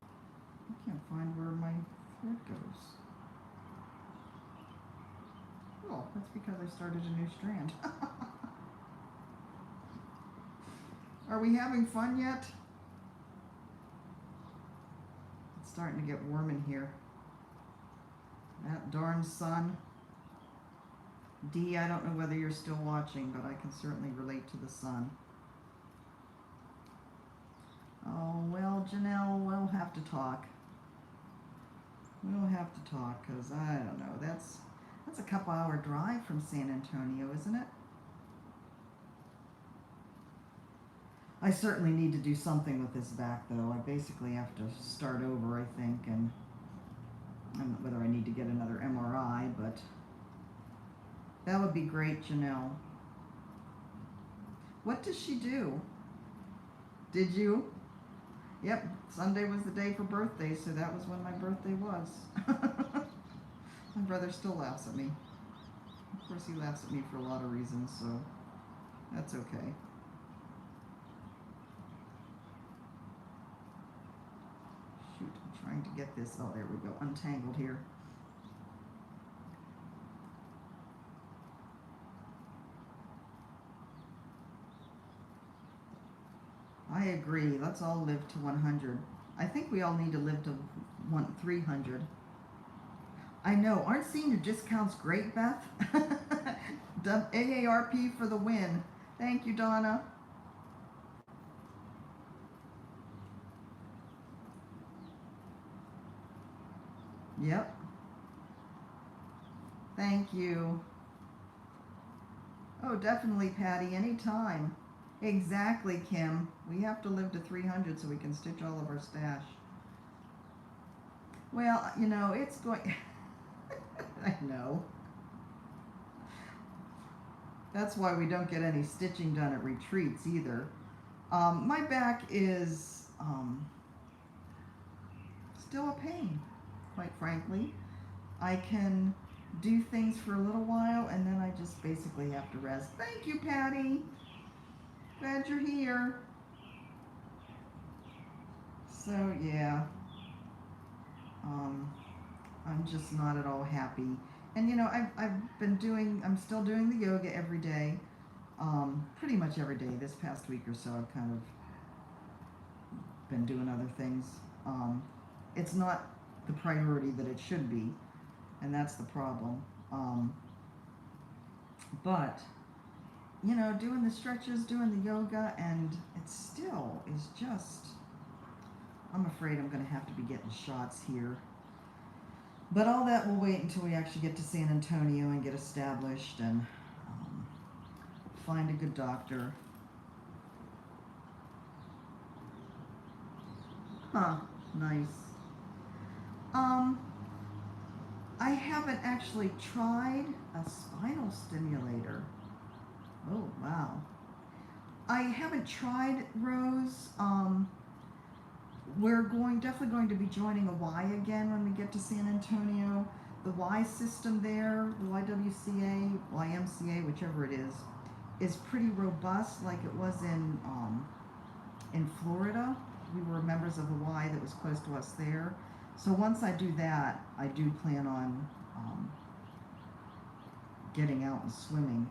I can't find where my thread goes. Oh, that's because I started a new strand. Are we having fun yet? It's starting to get warm in here. That darn sun. Dee, I don't know whether you're still watching, but I can certainly relate to the sun. Oh, well, Janelle, we'll have to talk. We'll have to talk, because I don't know. That's a couple-hour drive from San Antonio, isn't it? I certainly need to do something with this back, though. I basically have to start over, I think, and I don't know whether I need to get another MRI, but that would be great, Janelle. What does she do? Did you? Yep, Sunday was the day for birthdays, so that was when my birthday was. My brother still laughs at me. Of course, he laughs at me for a lot of reasons, so that's okay. Shoot, I'm trying to get this. Oh, there we go, untangled here. I agree. Let's all live to 100. I think we all need to live to 300. I know. Aren't senior discounts great, Beth? AARP for the win. Thank you, Donna. Yep. Thank you. Oh, definitely, Patty. Anytime. Exactly, Kim. We have to live to 300 so we can stitch all of our stash. Well, you know, it's going... I know. That's why we don't get any stitching done at retreats either. My back is still a pain, quite frankly. I can do things for a little while and then I just basically have to rest. Thank you, Patty. Glad you're here. So yeah, I'm just not at all happy. And you know, I'm still doing the yoga every day, pretty much every day. This past week or so, I've kind of been doing other things. It's not the priority that it should be, and that's the problem. But you know, doing the stretches, doing the yoga, and it still is just, I'm afraid I'm going to have to be getting shots here. But all that will wait until we actually get to San Antonio and get established and find a good doctor. Huh, nice. I haven't actually tried a spinal stimulator. Oh, wow. I haven't tried, Rose. We're definitely going to be joining a Y again when we get to San Antonio. The Y system there, the YWCA, YMCA, whichever it is pretty robust, like it was in Florida. We were members of the Y that was close to us there. So once I do that, I do plan on getting out and swimming.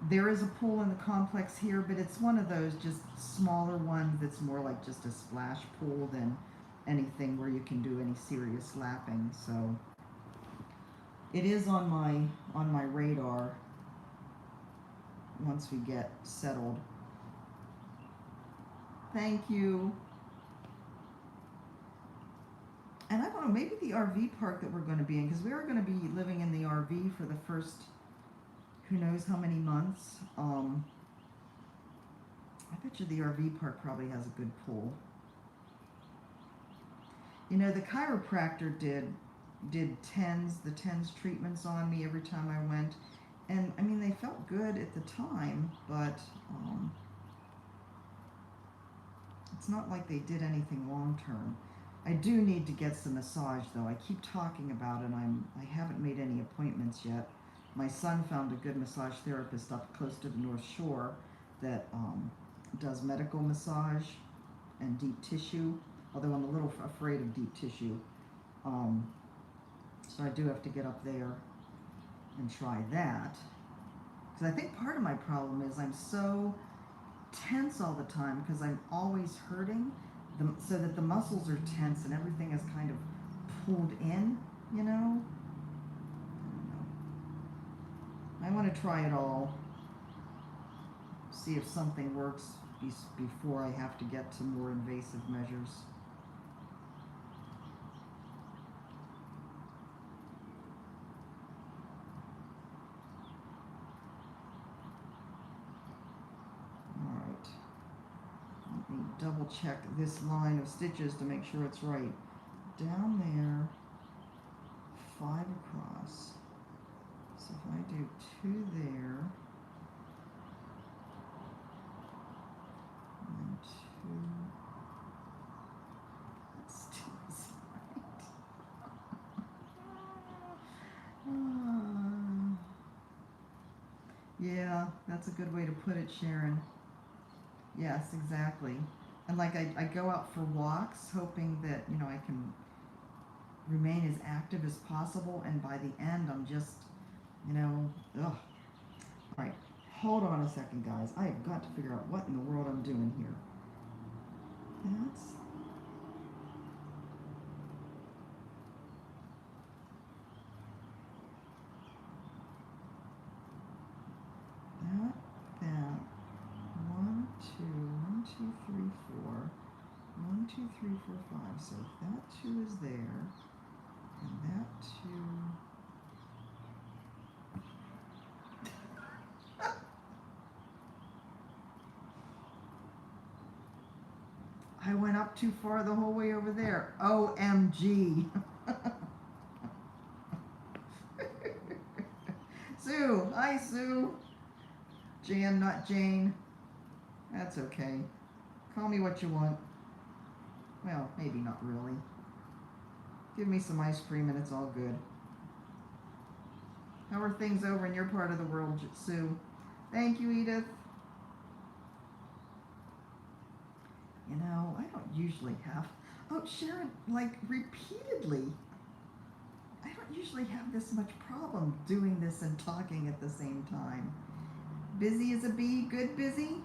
There is a pool in the complex here, but it's one of those just smaller ones that's more like just a splash pool than anything where you can do any serious lapping. So it is on my radar. once we get settled. Thank you. And I don't know, maybe the RV park that we're going to be in, because we are going to be living in the RV for the first, who knows how many months. I bet you the RV park probably has a good pool. You know, the chiropractor did the TENS treatments on me every time I went. And, I mean, they felt good at the time, but it's not like they did anything long term. I do need to get some massage, though. I keep talking about it. I haven't made any appointments yet. My son found a good massage therapist up close to the North Shore that does medical massage and deep tissue, although I'm a little afraid of deep tissue. So I do have to get up there and try that. Because I think part of my problem is I'm so tense all the time because I'm always hurting, so that the muscles are tense and everything is kind of pulled in, you know? I don't know. I want to try it all. See if something works before I have to get to more invasive measures. Double check this line of stitches to make sure it's right. Down there, 5 across. So if I do 2 there, and 2, that's 2 is right. Yeah, that's a good way to put it, Sharon. Yes, exactly. And like I go out for walks hoping that, you know, I can remain as active as possible, and by the end I'm just, you know, ugh. Alright, hold on a second, guys. I have got to figure out what in the world I'm doing here. That's... that. 1, 2, 1, 2, 3, 4. 1, 2, 3, 4, 5. So if that 2 is there, and that 2. I went up too far the whole way over there. OMG. Sue. Hi, Sue. Jan, not Jane. That's okay. Call me what you want. Well, maybe not really. Give me some ice cream and it's all good. How are things over in your part of the world, Sue? Thank you, Edith. You know, I don't usually have... Oh, Sharon, like, repeatedly. I don't usually have this much problem doing this and talking at the same time. Busy as a bee, good busy?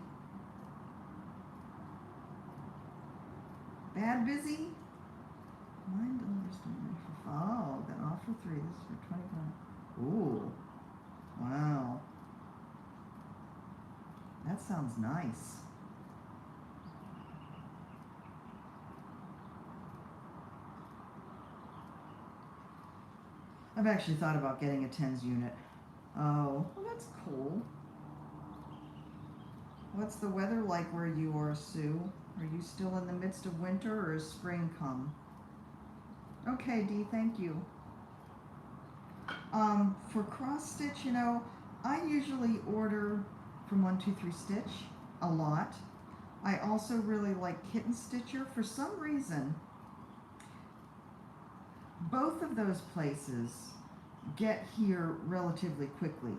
Bad busy? $9 for... Oh, then off for 3. This is for 25. Ooh. Wow. That sounds nice. I've actually thought about getting a TENS unit. Oh, well, that's cool. What's the weather like where you are, Sue? Are you still in the midst of winter, or has spring come? Okay, Dee, thank you. For cross stitch, you know, I usually order from 123 Stitch a lot. I also really like Kitten Stitcher. For some reason, both of those places get here relatively quickly.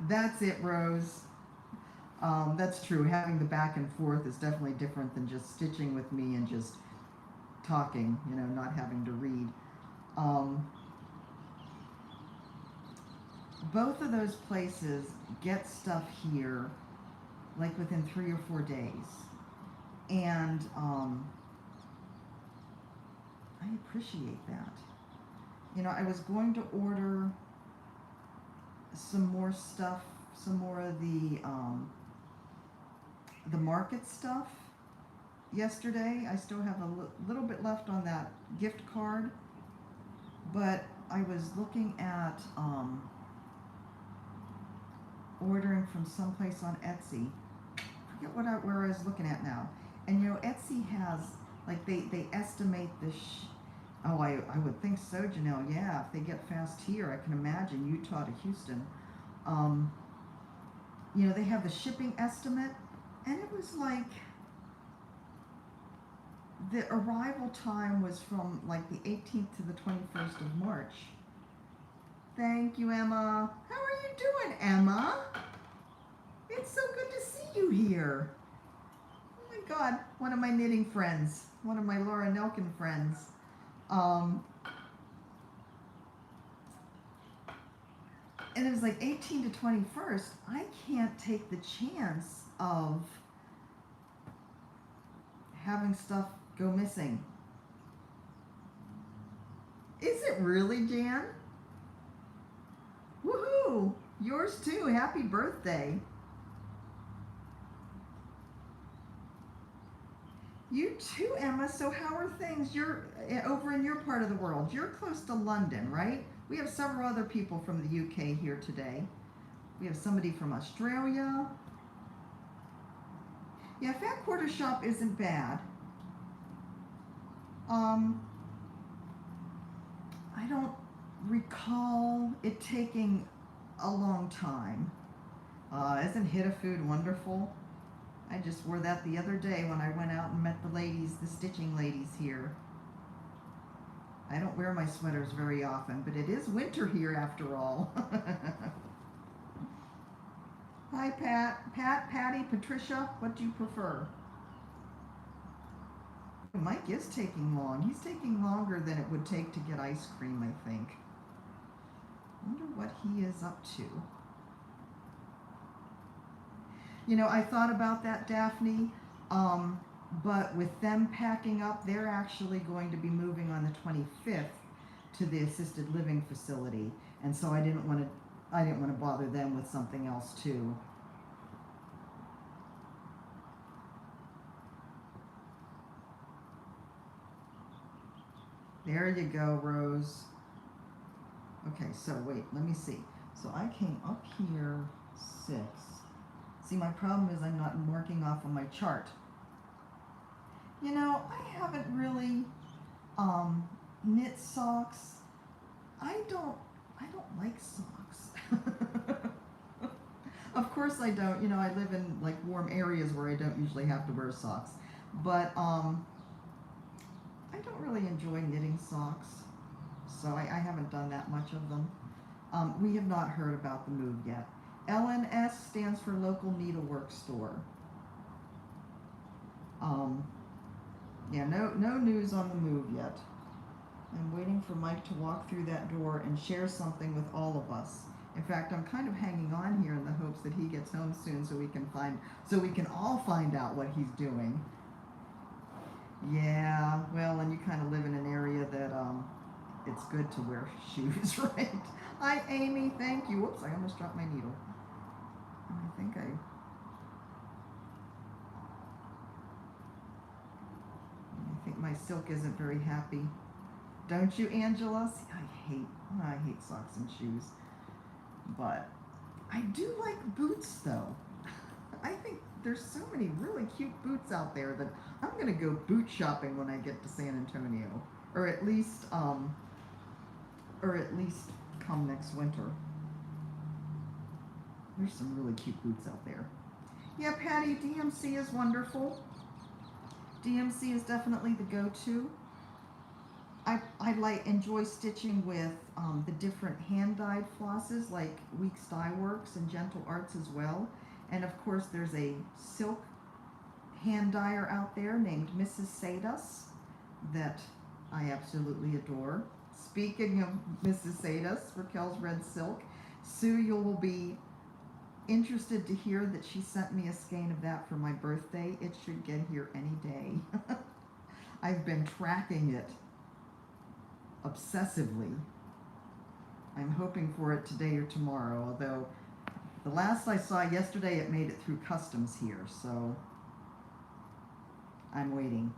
That's it, Rose. That's true. Having the back and forth is definitely different than just stitching with me and just talking, you know, not having to read. Both of those places get stuff here like within 3 or 4 days. And I appreciate that. You know, I was going to order some more stuff, some more of the market stuff yesterday. I still have a little bit left on that gift card, but I was looking at ordering from someplace on Etsy. I forget where I was looking at now. And you know, Etsy has, like, they estimate the oh, I would think so, Janelle. Yeah, if they get fast here, I can imagine Utah to Houston. You know, they have the shipping estimate, and it was like the arrival time was from like the 18th to the 21st of March. Thank you, Emma. How are you doing, Emma? It's so good to see you here. Oh my God, one of my knitting friends, one of my Laura Nelkin friends. And it was like 18 to 21st. I can't take the chance of having stuff go missing. Is it really, Jan? Woohoo! Yours too. Happy birthday. You too, Emma. So how are things? You're over in your part of the world. You're close to London, right? We have several other people from the UK here today. We have somebody from Australia. Yeah, Fat Quarter Shop isn't bad. I don't recall it taking a long time. Isn't Hita Food wonderful? I just wore that the other day when I went out and met the ladies, the stitching ladies here. I don't wear my sweaters very often, but it is winter here after all. Hi, Pat. Patty, Patricia, what do you prefer? Mike is taking long. He's taking longer than it would take to get ice cream, I think. Wonder what he is up to. You know, I thought about that, Daphne, but with them packing up, they're actually going to be moving on the 25th to the assisted living facility, and so I didn't want to bother them with something else too. There you go, Rose. Okay, so wait, let me see. So I came up here 6. See, my problem is I'm not marking off on my chart. You know, I haven't really knit socks. I don't like socks. Of course I don't. You know, I live in like warm areas where I don't usually have to wear socks. But I don't really enjoy knitting socks, so I haven't done that much of them. We have not heard about the move yet. LNS stands for Local Needlework Store. Yeah, no news on the move yet. I'm waiting for Mike to walk through that door and share something with all of us. In fact, I'm kind of hanging on here in the hopes that he gets home soon so we can all find out what he's doing. Yeah, well, and you kind of live in an area that it's good to wear shoes, right? Hi, Amy. Thank you. Whoops, I almost dropped my needle. I think my silk isn't very happy. Don't you, Angela? See, I hate socks and shoes. But I do like boots, though. I think there's so many really cute boots out there that I'm going to go boot shopping when I get to San Antonio. Or at least come next winter. There's some really cute boots out there. Yeah, Patty, DMC is wonderful. DMC is definitely the go-to. I enjoy stitching with the different hand-dyed flosses like Weeks Dye Works and Gentle Arts as well. And of course there's a silk hand dyer out there named Mrs. Sedas that I absolutely adore. Speaking of Mrs. Sedas, Raquel's Red Silk, Sue, you will be interested to hear that she sent me a skein of that for my birthday. It should get here any day. I've been tracking it obsessively. I I'm hoping for it today or tomorrow, although the last I saw yesterday it made it through customs here, so I'm waiting.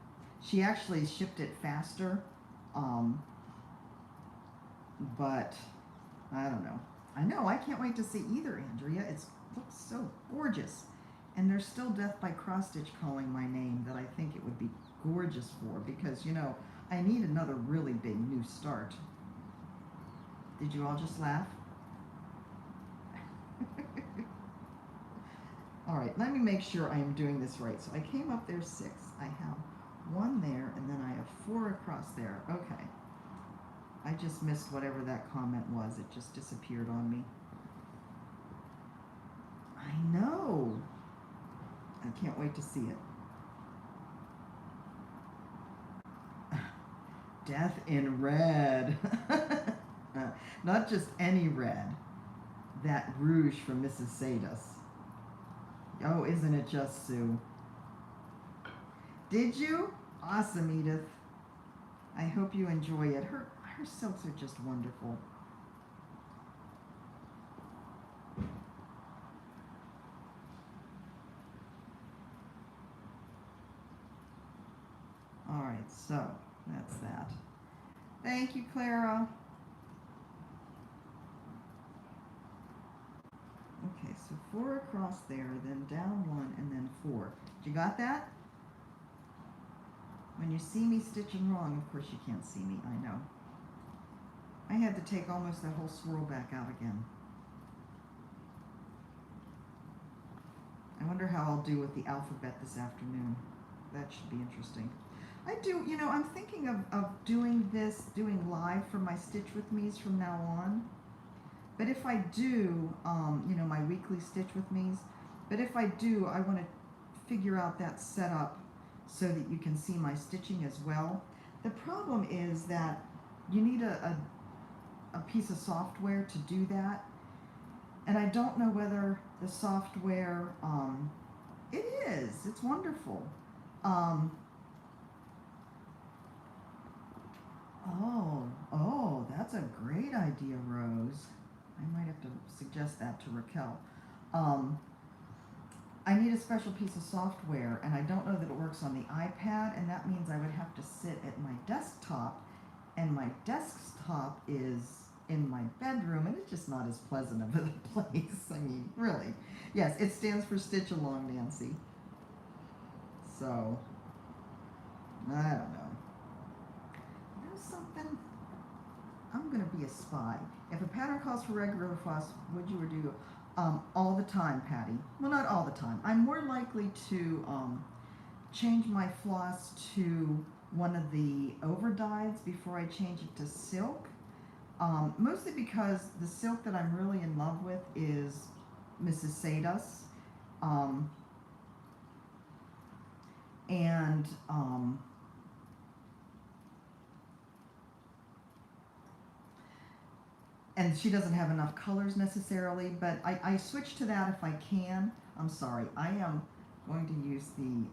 She actually shipped it faster, but I don't know. I know, I can't wait to see either, Andrea. It looks so gorgeous. And there's still Death by Cross Stitch calling my name that I think it would be gorgeous for, because, you know, I need another really big new start. Did you all just laugh? All right, let me make sure I am doing this right. So I came up there 6. I have 1 there, and then I have 4 across there. Okay. I just missed whatever that comment was. It just disappeared on me. I know. I can't wait to see it. Death in red. Not just any red. That rouge from Mrs. Sedas. Oh, isn't it just Sue? Did you? Awesome, Edith. I hope you enjoy it. Her silks are just wonderful. All right, so that's that. Thank you, Clara. Okay, so 4 across there, then down 1, and then 4. You got that? When you see me stitching wrong, of course you can't see me, I know. I had to take almost that whole swirl back out again. I wonder how I'll do with the alphabet this afternoon. That should be interesting. I do, you know, I'm thinking of doing live for my Stitch With Me's from now on. But if I do, you know, my weekly Stitch With Me's, but if I do, I want to figure out that setup so that you can see my stitching as well. The problem is that you need a piece of software to do that. And I don't know whether the software, it's wonderful. Oh, that's a great idea, Rose. I might have to suggest that to Raquel. I need a special piece of software, and I don't know that it works on the iPad, and that means I would have to sit at my desktop, and my desktop is in my bedroom, and it's just not as pleasant of a place. I mean, really. Yes, it stands for Stitch Along, Nancy. So, I don't know. There's something. I'm going to be a spy. If a pattern calls for regular floss, would you or do you? All the time, Patty. Well, not all the time. I'm more likely to change my floss to one of the overdyes before I change it to silk. Mostly because the silk that I'm really in love with is Mrs. Sedas. And she doesn't have enough colors necessarily, but I switch to that if I can. I'm sorry, I am going to use the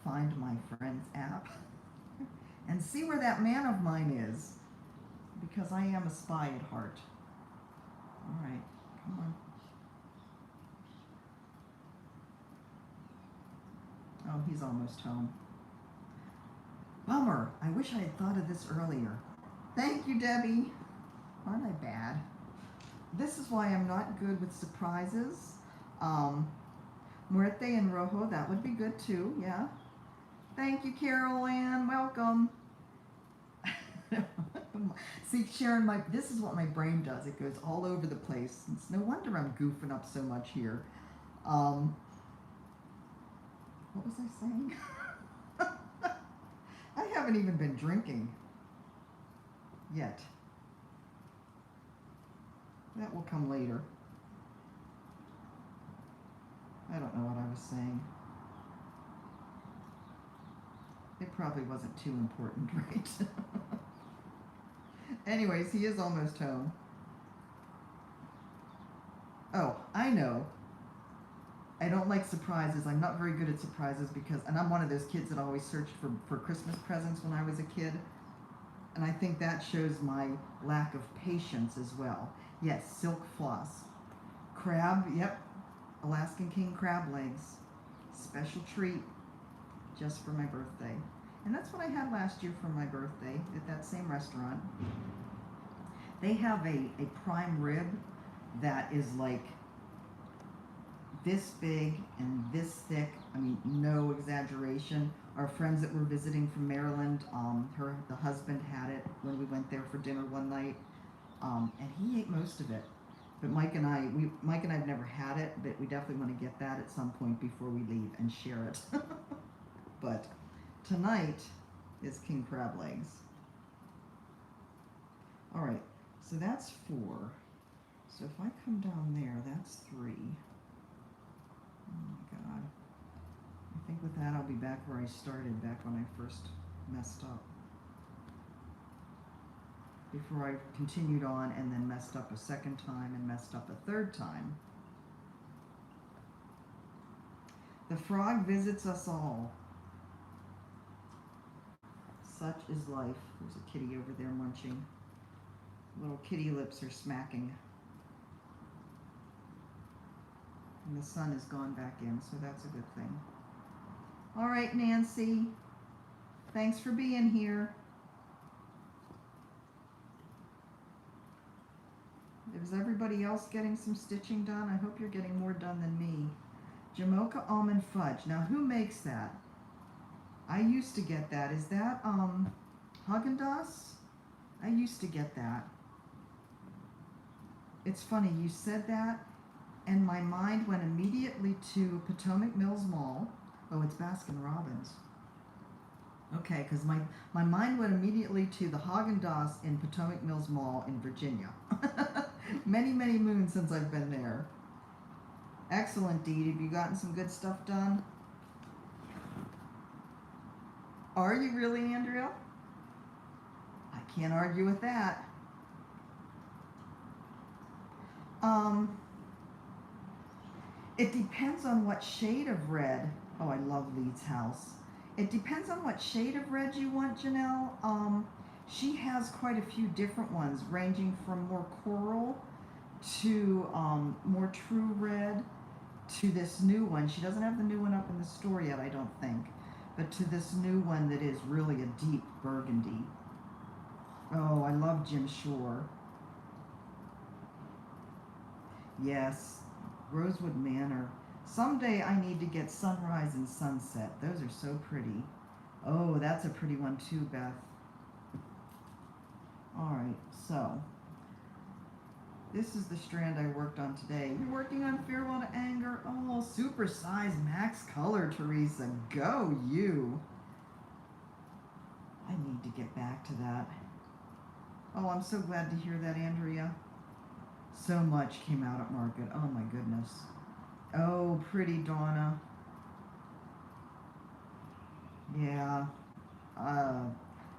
Find My Friends app and see where that man of mine is, because I am a spy at heart. All right, come on. Oh, he's almost home. Bummer, I wish I had thought of this earlier. Thank you, Debbie. Aren't I bad? This is why I'm not good with surprises. Muerte and Rojo, that would be good too, yeah. Thank you, Carol Ann, welcome. See, Sharon, this is what my brain does. It goes all over the place. It's no wonder I'm goofing up so much here. What was I saying? I haven't even been drinking yet. That will come later. I don't know what I was saying. It probably wasn't too important, right? Anyways, he is almost home. Oh, I know. I don't like surprises. I'm not very good at surprises because, and I'm one of those kids that always searched for Christmas presents when I was a kid. And I think that shows my lack of patience as well. Yes, silk floss. Crab, yep, Alaskan king crab legs. Special treat just for my birthday. And that's what I had last year for my birthday at that same restaurant. They have a prime rib that is like this big and this thick. I mean, no exaggeration. Our friends that were visiting from Maryland, the husband had it when we went there for dinner one night, and he ate most of it. But Mike and I've never had it, but we definitely want to get that at some point before we leave and share it. But tonight is king crab legs. All right, so that's 4. So if I come down there, that's 3. Oh my God. I think with that I'll be back where I started, back when I first messed up. Before I continued on and then messed up a second time and messed up a third time. The frog visits us all. Such is life. There's a kitty over there munching. Little kitty lips are smacking. And the sun has gone back in, so that's a good thing. All right, Nancy. Thanks for being here. Is everybody else getting some stitching done? I hope you're getting more done than me. Jamocha almond fudge. Now, who makes that? I used to get that. Is that Haagen-Dazs? I used to get that. It's funny, you said that, and my mind went immediately to Potomac Mills Mall. Oh, it's Baskin Robbins. Okay, because my mind went immediately to the Haagen-Dazs in Potomac Mills Mall in Virginia. Many, many moons since I've been there. Excellent, Dee. Have you gotten some good stuff done? Are you really, Andrea? I can't argue with that. It depends on what shade of red. Oh, I love Lee's house. It depends on what shade of red you want, Janelle. She has quite a few different ones, ranging from more coral to more true red to this new one. She doesn't have the new one up in the store yet, I don't think, but to this new one that is really a deep burgundy. Oh, I love Jim Shore. Yes, Rosewood Manor. Someday I need to get sunrise and sunset. Those are so pretty. Oh, that's a pretty one too, Beth. All right, so this is the strand I worked on today. You're working on Farewell to Anger. Oh, super size max color, Teresa. Go you. I need to get back to that. Oh, I'm so glad to hear that, Andrea. So much came out at market. Oh my goodness. Oh, pretty Donna. Yeah.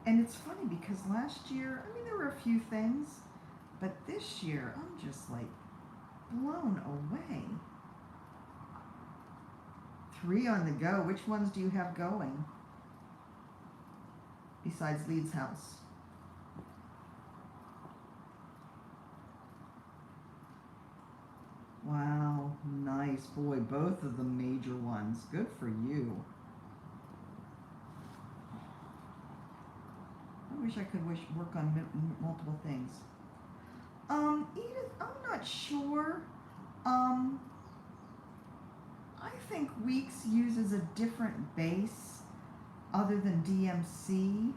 And it's funny because last year, I mean, there were a few things, but this year, I'm just like blown away. 3 on the go. Which ones do you have going? Besides Leeds House. Wow, nice. Boy, both of the major ones. Good for you. I wish I could work on multiple things. Edith, I'm not sure. I think Weeks uses a different base other than DMC,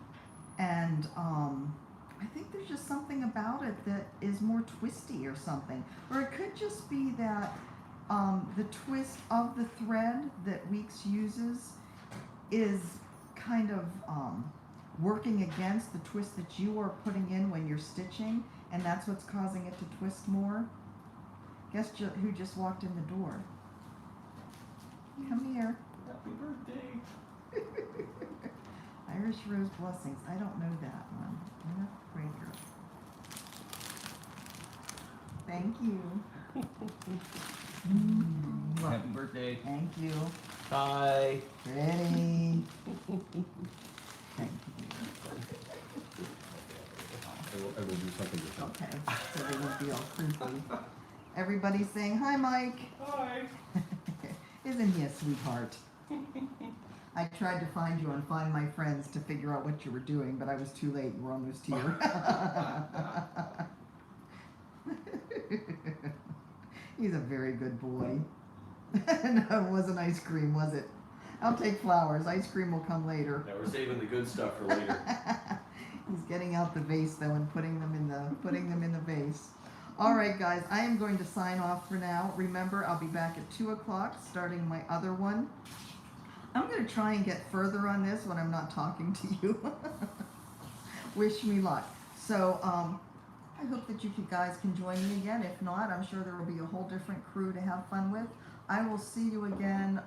and I think there's just something about it that is more twisty or something. Or it could just be that the twist of the thread that Weeks uses is kind of working against the twist that you are putting in when you're stitching, and that's what's causing it to twist more. Guess who just walked in the door? Come here. Happy birthday. Irish Rose Blessings. I don't know that one. Anna Breaker. Thank you. Happy birthday. Thank you. Bye. Pretty. Thank you. I will do something different. Okay, so they won't be all creepy. Everybody's saying, hi, Mike. Hi. Isn't he a sweetheart? I tried to find you on Find My Friends to figure out what you were doing, but I was too late. You were almost here. He's a very good boy. No, it wasn't ice cream, was it? I'll take flowers. Ice cream will come later. Now we're saving the good stuff for later. He's getting out the vase though and putting them in the vase. All right, guys, I am going to sign off for now. Remember, I'll be back at 2 o'clock starting my other one. I'm going to try and get further on this when I'm not talking to you. Wish me luck. So, I hope that you guys can join me again. If not, I'm sure there will be a whole different crew to have fun with. I will see you again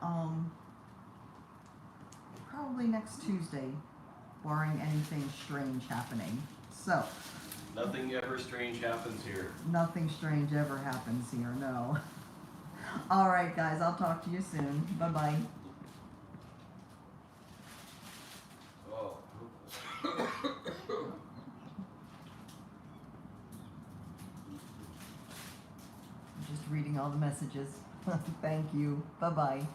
probably next Tuesday, barring anything strange happening. So, Nothing ever strange happens here. nothing strange ever happens here, no. All right, guys, I'll talk to you soon. Bye-bye. Oh. Just reading all the messages. Thank you. Bye-bye.